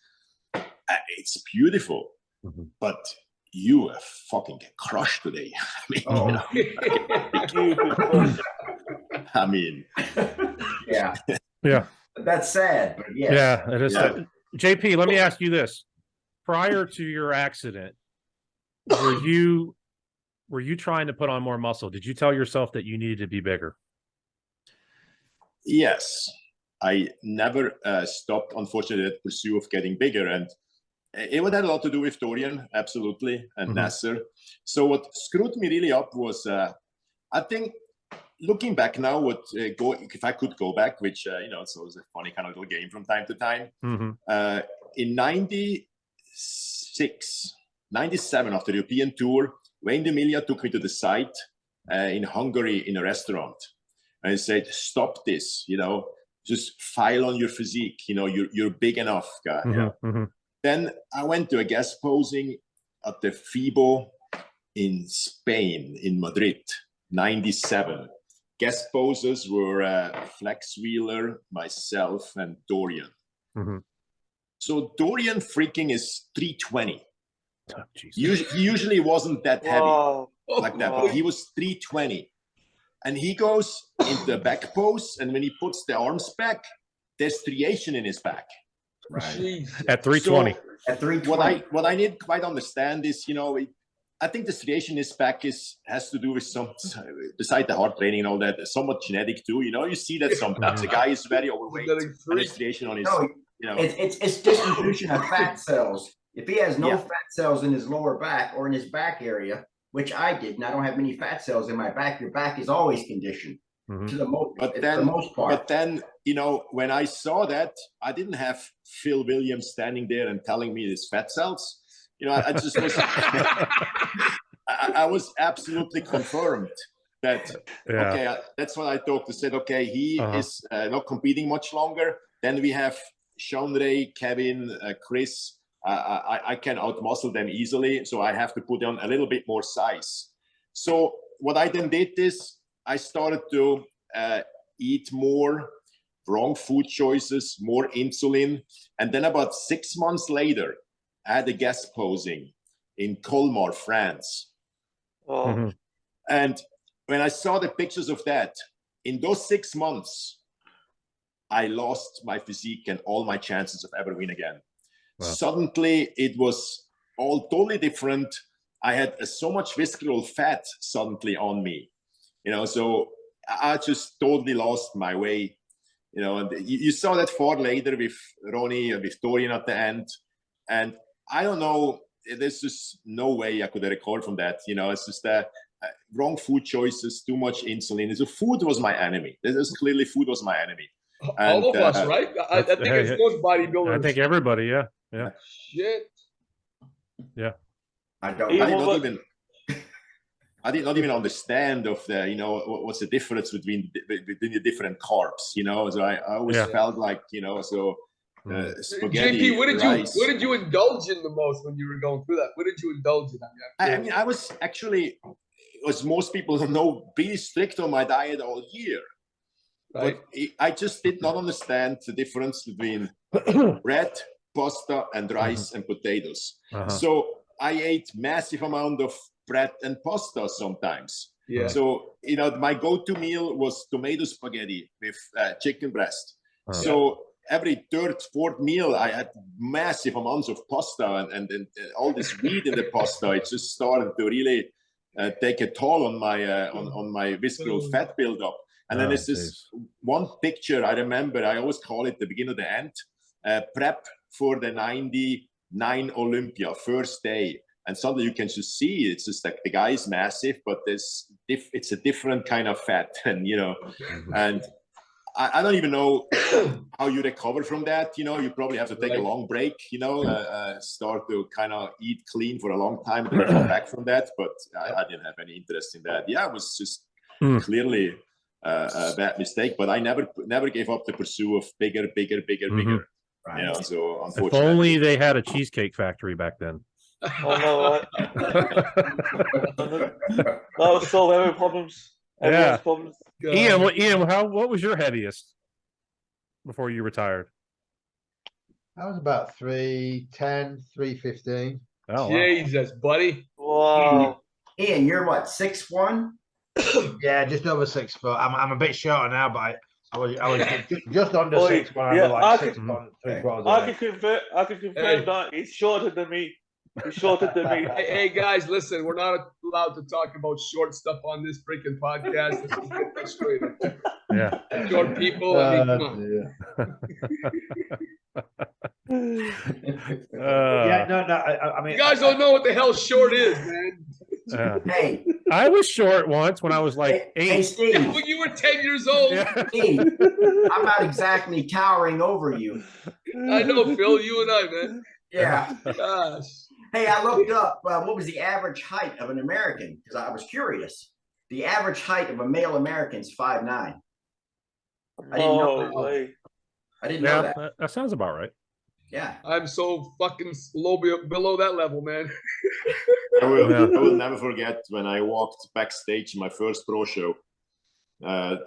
It's beautiful, but you fucking get crushed today. I mean, yeah. Yeah. That's sad, but yes. Yeah, it is. Yeah. JP, let me ask you this. Prior to your accident, were you trying to put on more muscle? Did you tell yourself that you needed to be bigger? Yes. I never stopped, unfortunately, the pursuit of getting bigger. And it had a lot to do with Dorian, absolutely, and Nasser. So what screwed me really up was, I think, looking back now, if I could go back, which, it's always a funny kind of little game from time to time. In 97, after the European tour, Wayne D'Emilia took me to the site in Hungary in a restaurant. And he said, stop this, just file on your physique. You're big enough, guy. Then I went to a guest posing at the FIBO in Spain, in Madrid, 97. Guest posers were Flex Wheeler, myself, and Dorian. So Dorian freaking is 320. Oh, he usually wasn't that heavy like that, but he was 320. And he goes into the back pose, and when he puts the arms back, there's striation in his back. Right. At 320. So, at 320. What I didn't quite understand is, I think the striation in his back has to do with some, beside the hard training and all that, somewhat genetic too. You see that sometimes. The guy is very overweight, and the striation on his, It's distribution of fat cells. If he has no fat cells in his lower back or in his back area, which I did, and I don't have many fat cells in my back, your back is always conditioned to the most part. But then, when I saw that, I didn't have Phil Williams standing there and telling me his fat cells. I just was, I was absolutely confirmed that, okay, that's what I thought. I said, okay, he is not competing much longer. Then we have Sean Ray, Kevin, Chris. I can outmuscle them easily, so I have to put on a little bit more size. So what I then did is I started to eat more wrong food choices, more insulin. And then about 6 months later, I had a guest posing in Colmar, France. And when I saw the pictures of that, in those 6 months, I lost my physique and all my chances of ever win again. Wow. Suddenly, it was all totally different. I had so much visceral fat suddenly on me, so I just totally lost my way, and you saw that far later with Ronnie, with Dorian at the end. And I don't know, there's just no way I could record from that. It's just wrong food choices, too much insulin. So food was my enemy. Clearly food was my enemy. All of us, right? I think it's most bodybuilders. I think everybody, yeah. Shit. Yeah. I did not even understand of the, what's the difference between the different carbs, So I always felt like, spaghetti. JP, what did you indulge in the most when you were going through that? What did you indulge in? I mean, I was actually, as most people know, pretty strict on my diet all year. Right. But I just did not understand the difference between bread, pasta, and rice and potatoes. So I ate massive amount of bread and pasta sometimes. Yeah. So, my go-to meal was tomato spaghetti with chicken breast. So every third, fourth meal, I had massive amounts of pasta and all this weed in the pasta. It just started to really take a toll on my visceral fat buildup. And then there's this one picture I remember. I always call it the beginning of the end. Prep for the 99 Olympia, first day. And suddenly you can just see it's just like the guy is massive, but it's a different kind of fat, and and I don't even know how you recover from that. You probably have to take a long break. Start to kind of eat clean for a long time and then come back from that. But I didn't have any interest in that. Yeah, it was just clearly a bad mistake. But I never gave up the pursuit of bigger. Right. So unfortunately, if only they had a cheesecake factory back then. Oh no! That was so many problems. Everyone's problems. Ian, what was your heaviest before you retired? I was about 310, 315. Oh, Jesus, buddy! Wow. Ian, you're what, 6'1"? Yeah, just over 6 foot. I'm a bit shorter now, but I was just under 6 when I was like 6 foot, 3/4. I can confirm that he's shorter than me. He's shorter than me. Hey guys, listen, we're not allowed to talk about short stuff on this freaking podcast. Let's just get that straight. Yeah. Short people, I mean, come on. Yeah, no. I mean, You guys don't know what the hell short is, man. Hey, I was short once when I was like 8. Hey, Steve. Yeah, when you were 10 years old. Yeah. Steve, I'm not exactly towering over you. I know, Phil, you and I, man. Yeah. Gosh. Hey, I looked up what was the average height of an American, because I was curious. The average height of a male American is 5'9". I didn't know that. I didn't know that. That sounds about right. Yeah. I'm so fucking low below that level, man. I will never forget when I walked backstage in my first pro show. I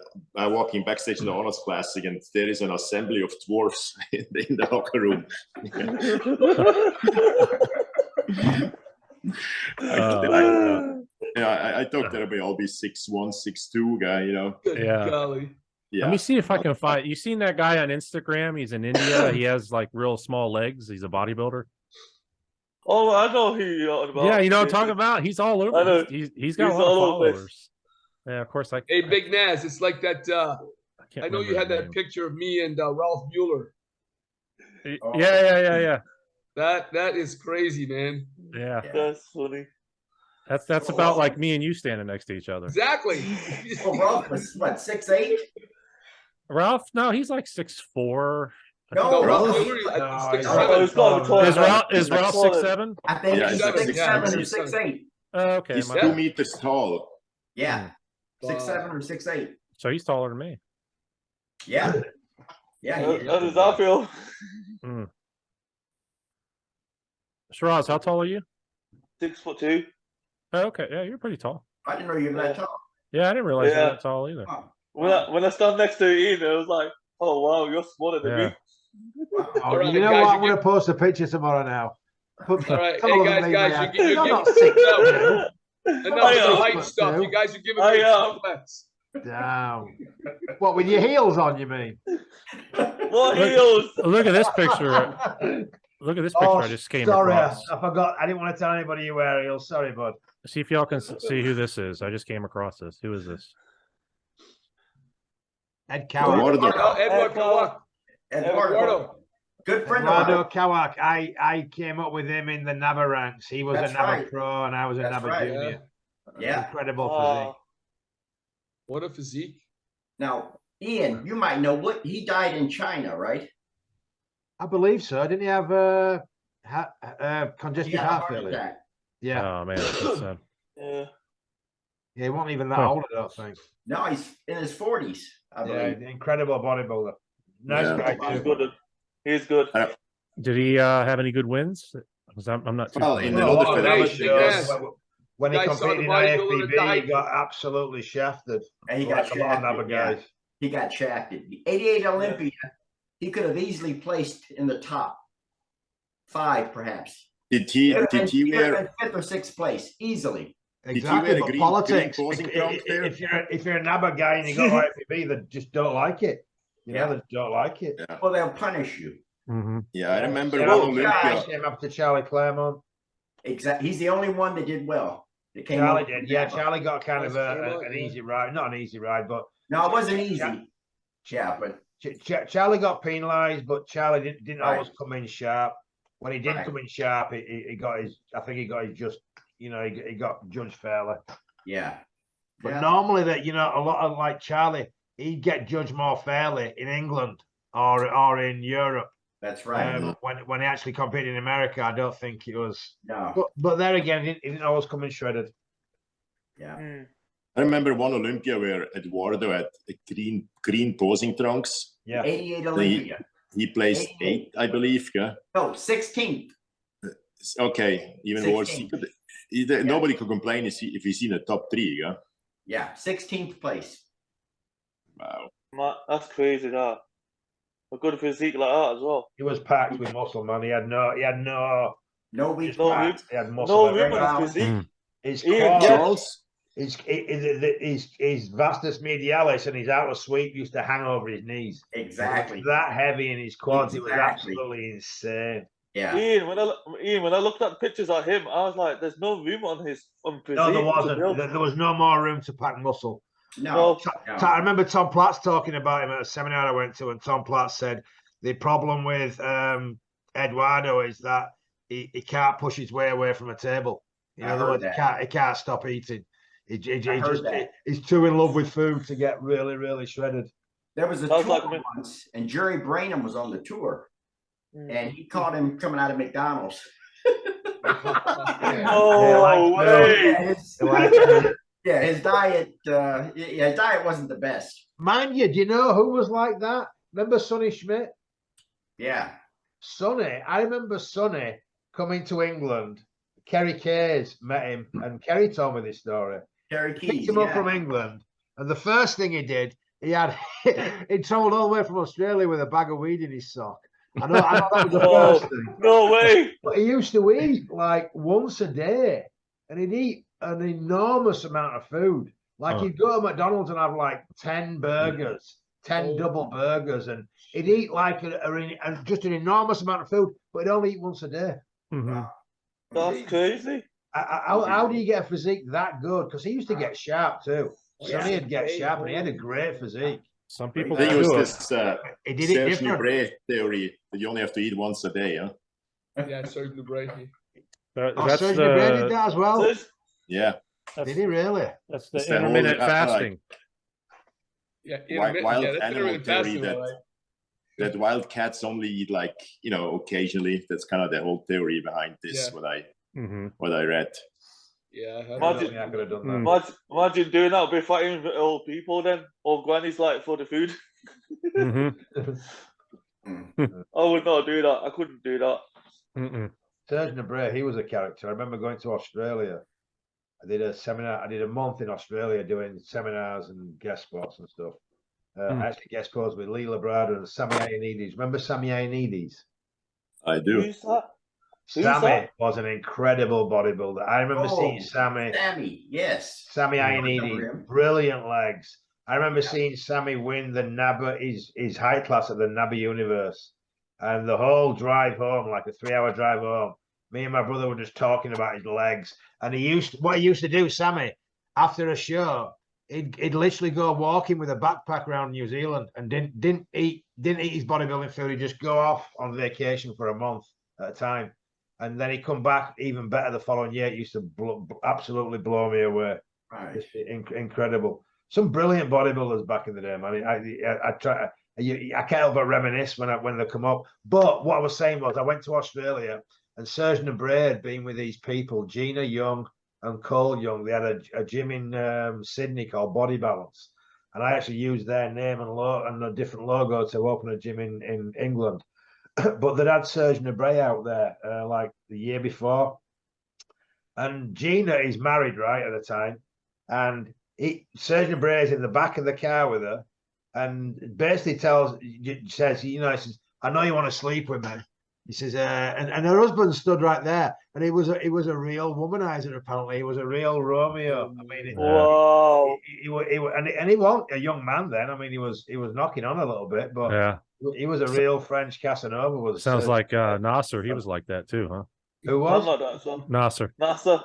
walking backstage in the Arnold Classic, and there is an assembly of dwarfs in the locker room. I thought that would all be 6'1", 6'2" guy, Yeah. Golly. Yeah. Let me see if I can find. You seen that guy on Instagram? He's in India. He has like real small legs. He's a bodybuilder. Oh, I know who you're talking about. Yeah, you know what I'm talking about. He's all over. I know. He's got a lot of followers. Yeah, of course. Hey, Big Naz, it's like that. I know you had that name. picture of me and Ralph Mueller. Yeah. That is crazy, man. Yeah. That's funny. That's about like me and you standing next to each other. Exactly. Well, Ralph was what, 6'8"? Ralph, no, he's like 6'4". No, Ralph Mueller is Ralph 6'7"? I think Yeah, he's he's 6'7" or 6'7". 6'8". Okay, He's 2 meters tall. Yeah. 6'7" or 6'8". so he's taller than me. Yeah. Yeah. How does that feel? Shiraz, how tall are you? 6'2". Oh, okay, yeah, you're pretty tall. I didn't know you were that tall. Yeah, I didn't realize you're that tall either. Oh. When I stand next to Ian, I was like, "Oh wow, you're smaller than me." All right, you know guys, what? I'm going to post a picture tomorrow now. All right, hey guys, you're not giving 6'2". enough of the height stuff. You guys are giving me complex. Damn. What, with your heels on, you mean? What heels? Look at this picture. Look at this picture I just came across. I forgot. I didn't want to tell anybody you wear heels. Sorry, bud. See if y'all can see who this is. I just came across this. Who is this? Ed Kawak. Eduardo. Good friend of Eduardo mine. Kawak. I came up with him in the NABA ranks. He was That's a NABA right. pro and I was a That's NABA right, junior. Yeah. Incredible physique. What a physique. Now, Ian, you might know what he died in China, right? I believe so. Didn't he have congestive heart failure? attack. Yeah. Oh man, that's sad. Yeah. Yeah, he wasn't even that old, I don't think. No, he's in his 40s, I believe. Yeah, incredible bodybuilder. Nice guy He's too. good. He's good. Did he have any good wins? I'm not too Well, familiar. in the other hey, federation, yes. When he Guys saw competed the in bodybuilder that IFBB, died. he got absolutely shafted. And he got like a lot of shafted, other guys. He got shafted. The 88 Olympia, he could have easily placed in the top 5, perhaps. did he He could wear have been 5th or 6th place, easily. Exactly, wear a but green politics. posing trunk there? If you're a NABA guy and you got IFBB, they just don't like it. You know, they don't like it. Yeah. Well, they'll punish you. Yeah, I remember Same one up- Olympia. Same up to Charlie Claremont. Exactly. He's the only one that did well. That came Charlie over did, from yeah. NABBA. Charlie got kind of Claremont, an yeah. easy ride, not an easy ride, but No, it wasn't easy. Yeah, but Charlie got penalised, but Charlie didn't Right. always come in sharp. When he did Right. come in sharp, he got his. I think he got his just. You know, he got judged fairly. yeah. But Yeah. normally, that a lot of like Charlie, he'd get judged more fairly in England or in Europe. That's right. When he actually competed in America, I don't think it was. No. But there again, he didn't always come in shredded. Yeah. I remember one Olympia where Eduardo had green posing trunks. Yeah. 88 Olympia. He placed 8, I believe. Yeah. No, 16th. Okay, even worse. Nobody could complain if he's in the top 3. Yeah. Yeah, 16th place. Wow. That's crazy. That a good physique like that as well. He was packed with muscle, man. He had no Weak No spot. he had muscle. No room on his physique. His Ian, quads, Charles. his vastus medialis and his outer sweep used to hang over his knees. Exactly. It was that heavy in his quads. It was Exactly. absolutely insane. Yeah. Ian, when I looked at pictures of him, I was like, "There's no room on his physique." No, there to wasn't. build. There was no more room to pack muscle. No. I remember Tom Platz talking about him at a seminar I went to, and Tom Platz said the problem with Eduardo is that he can't push his way away from a table. In other words, he can't stop eating. He's too in love with food to get really, really shredded. There was a Sounds tour like once, and Jerry Branham was on the tour, and he caught him coming out of McDonald's. No way. Yeah, his diet. His diet wasn't the best. Mind you, do you know who was like that? Remember Sonny Schmidt? Yeah. Sonny, I remember Sonny coming to England. Kerry Kays met him, and Kerry told me this story. Kerry Keys. Picked him up from England, and the first thing he did, he travelled all the way from Australia with a bag of weed in his sock. I know that was the first thing. No way. But he used to eat like once a day, and he'd eat an enormous amount of food. Like he'd go to McDonald's and have like 10 burgers, 10 double burgers, and he'd eat like just an enormous amount of food, but he'd only eat once a day. That's crazy. How do you get a physique that good? Because he used to get sharp too. Sonny would get sharp, and he had a great physique. Some people I think it was do it. this He did it Serge different. Nubret theory that you only have to eat once a day. Huh? Yeah, Serge Nubret. That's Serge Nubret did the that as well. Yeah. Did he really? that's the It's that whole, intermittent like- fasting. Yeah, Wild that's animal intermittent theory fasting, that, all right. that wild cats only eat like, occasionally. That's kind of the whole theory behind this, Yeah. what I read. Yeah. Imagine- I could have done that. Imagine doing that, be fighting with old people then, or grannies like for the food. I would not do that. I couldn't do that. Serge Nubret, he was a character. I remember going to Australia. I did a seminar. I did a month in Australia doing seminars and guest spots and stuff. I actually guest spots with Lee Labrada and Sammy Ioannidis. Remember Sammy Ioannidis? I do. Who's that? Who's Sammy that? was an incredible bodybuilder. I remember seeing Sammy Yes. Sammy remember Ioannidis, him. brilliant legs. I remember seeing Sammy win the NABBA, his height class at the NABBA Universe. And the whole drive home, like a 3-hour drive home, me and my brother were just talking about his legs. And what he used to do, Sammy, after a show, he'd literally go walking with a backpack around New Zealand and didn't eat his bodybuilding food. He'd just go off on vacation for a month at a time. And then he'd come back even better the following year. It used to absolutely blow me away. Right. It's incredible. Some brilliant bodybuilders back in the day, man. I can't help but reminisce when they come up. But what I was saying was, I went to Australia, and Serge Nubret had been with these people, Gina Young and Cole Young. They had a gym in Sydney called Body Balance, and I actually used their name and a different logo to open a gym in England. But they'd had Serge Nubret out there like the year before, and Gina is married right at the time, and Serge Nubret is in the back of the car with her, and basically says, he says, I know you want to sleep with me. He says, and her husband stood right there, and he was a real womanizer. Apparently, he was a real Romeo. I mean, Wow. and he wasn't a young man then. I mean, he was knocking on a little bit, but Yeah. he was a real French Casanova. Was Sounds like Nasser. He was like that too, huh? who was Like that, so. Nasser. NASA.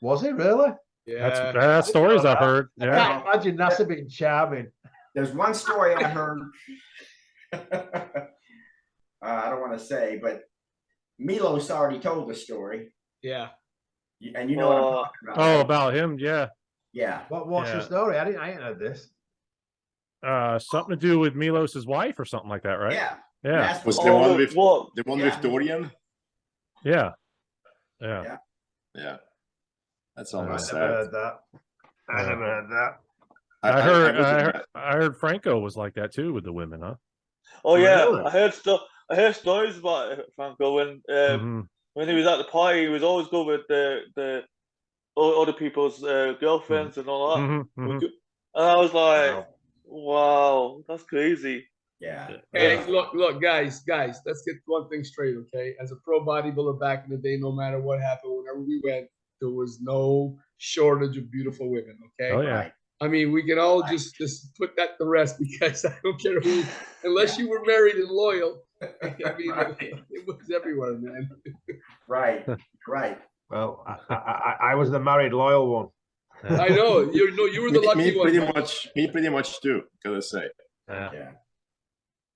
Was he really? Yeah. That's stories I've heard. I Yeah. can't imagine Nasser being charming. There's one story I heard. I don't want to say, but Milos already told the story, Yeah. and you know what I'm talking about. Oh, right? about him, yeah. Yeah. What's the story? I ain't heard this. Something to do with Milos's wife or something like that, right? Yeah. Yeah. That's Was the the one what? with What? the one Yeah. with Dorian? Yeah. Yeah. Yeah. That's I almost never sad. heard that. I never heard that. I heard Franco was like that too with the women, huh? Oh yeah, Really? I heard stories about Franco when when he was at the party. He was always good with the other people's girlfriends and all that. And I was like, wow, that's crazy. Yeah. Hey, look, guys, let's get one thing straight, okay? As a pro bodybuilder back in the day, no matter what happened, whenever we went, there was no shortage of beautiful women, okay? Oh yeah. Right. I mean, we can all just put that to rest because I don't care who, unless you were married and loyal. I mean, it was everywhere, man. Right. Right. Well, I was the married loyal one. I know you were the lucky one. Me pretty much too, gotta say. Yeah.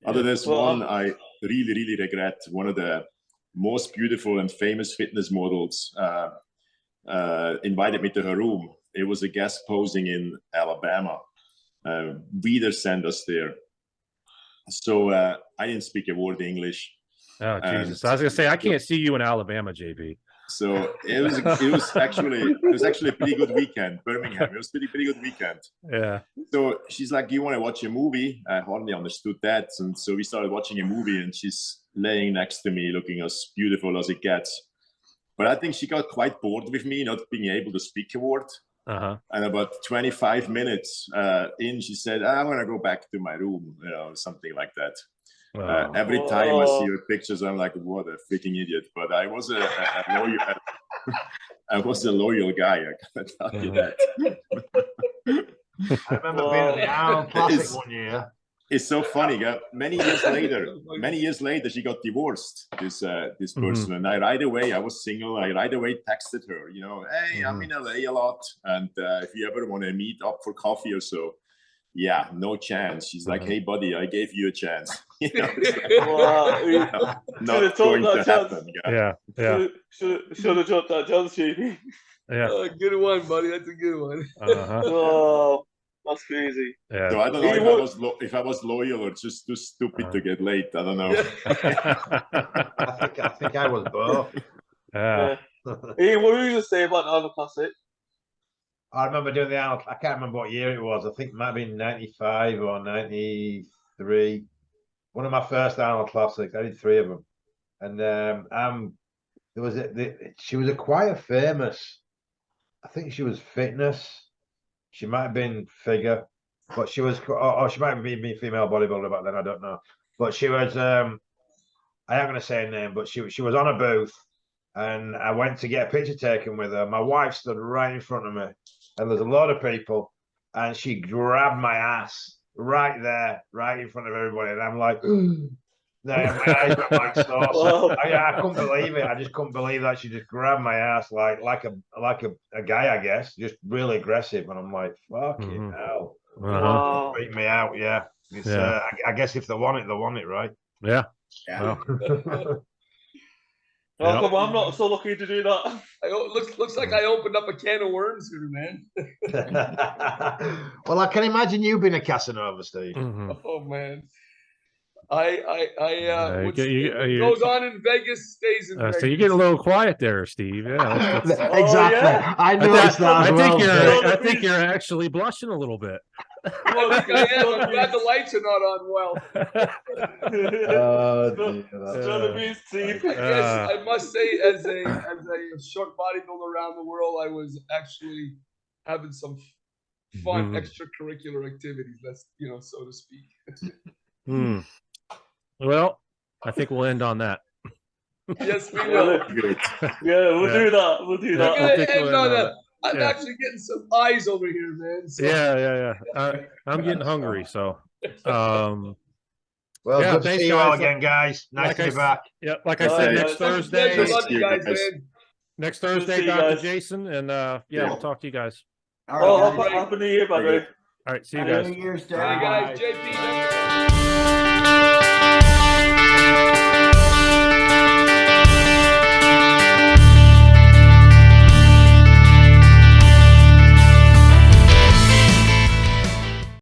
Other than this Well, one, I really regret one of the most beautiful and famous fitness models invited me to her room. It was a guest posing in Alabama. Wieder sent us there. So I didn't speak a word English. Oh Jesus! I was gonna say I can't see you in Alabama, JB. So it was actually a pretty good weekend. Birmingham. It was pretty good weekend. Yeah. So she's like, "Do you want to watch a movie?" I hardly understood that, and so we started watching a movie. And she's laying next to me, looking as beautiful as it gets. But I think she got quite bored with me not being able to speak a word. And about 25 minutes in, she said, "I want to go back to my room," something like that. Every time I see her pictures, I'm like, "What a freaking idiot!" But I was a loyal, I was a loyal guy. I gotta tell you that. I remember being at the Arnold Classic one year. It's so funny. Many years later, she got divorced. This person, and I was single. I right away texted her. Hey, I'm in LA a lot, and if you ever want to meet up for coffee or so, yeah, no chance. She's like, "Hey, buddy, I gave you a chance." Not going to happen. Yeah. Should have dropped that chance, JB. Yeah. Good one, buddy. That's a good one. Oh, that's crazy. Yeah. So I don't know if I was loyal or just too stupid to get late. I don't know. I think I was both. Ian, what were you going to say about the Arnold Classic? I remember doing the Arnold. I can't remember what year it was. I think it might have been 95 or 93. One of my first Arnold Classics. I did 3 of them, and there was she was a quite a famous. I think she was fitness. She might have been figure, but she was, or she might have been female bodybuilder back then. I don't know, but she was. I ain't gonna say her name, but she was on a booth, and I went to get a picture taken with her. My wife stood right in front of me, and there's a lot of people, and she grabbed my ass right there, right in front of everybody, and I'm like. No, my eyes went like sauce. I couldn't believe it. I just couldn't believe that she just grabbed my ass like a guy, I guess, just really aggressive. And I'm like, fucking hell, beat me out. Yeah, it's, I guess if they want it, right? Yeah. Well, come on, I'm not so lucky to do that. Looks like I opened up a can of worms here, man. Well, I can imagine you being a Casanova, Steve. Oh man. What goes on in Vegas stays in Vegas. So you get a little quiet there, Steve. Yeah, exactly. I noticed that as well. I think you're actually blushing a little bit. Well, I think I am. I'm glad the lights are not on well. I guess I must say, as a short bodybuilder around the world, I was actually having some fun extracurricular activities. Let's so to speak. Well, I think we'll end on that. Yes, we will. Good. Yeah, we'll Yeah. do that. We'll do Yeah. We're that. gonna Take end away on that. that. I'm Yeah. actually getting some eyes over here, man. So. Yeah. I'm getting hungry, so Well, Yeah, good to thanks, see you all guys. again, guys. Nice Like to I be s- back. yeah, like I All said, right. next Such a Thursday. pleasure. Love Thank you you, guys, guys. man. Next Good to Thursday, see you Dr. guys. Jason, and yeah, we'll talk to you guys. All Oh, right, guys. happy New Year, by the Very way. All right, see you Happy guys. New Year's to Hey everybody. guys, JP.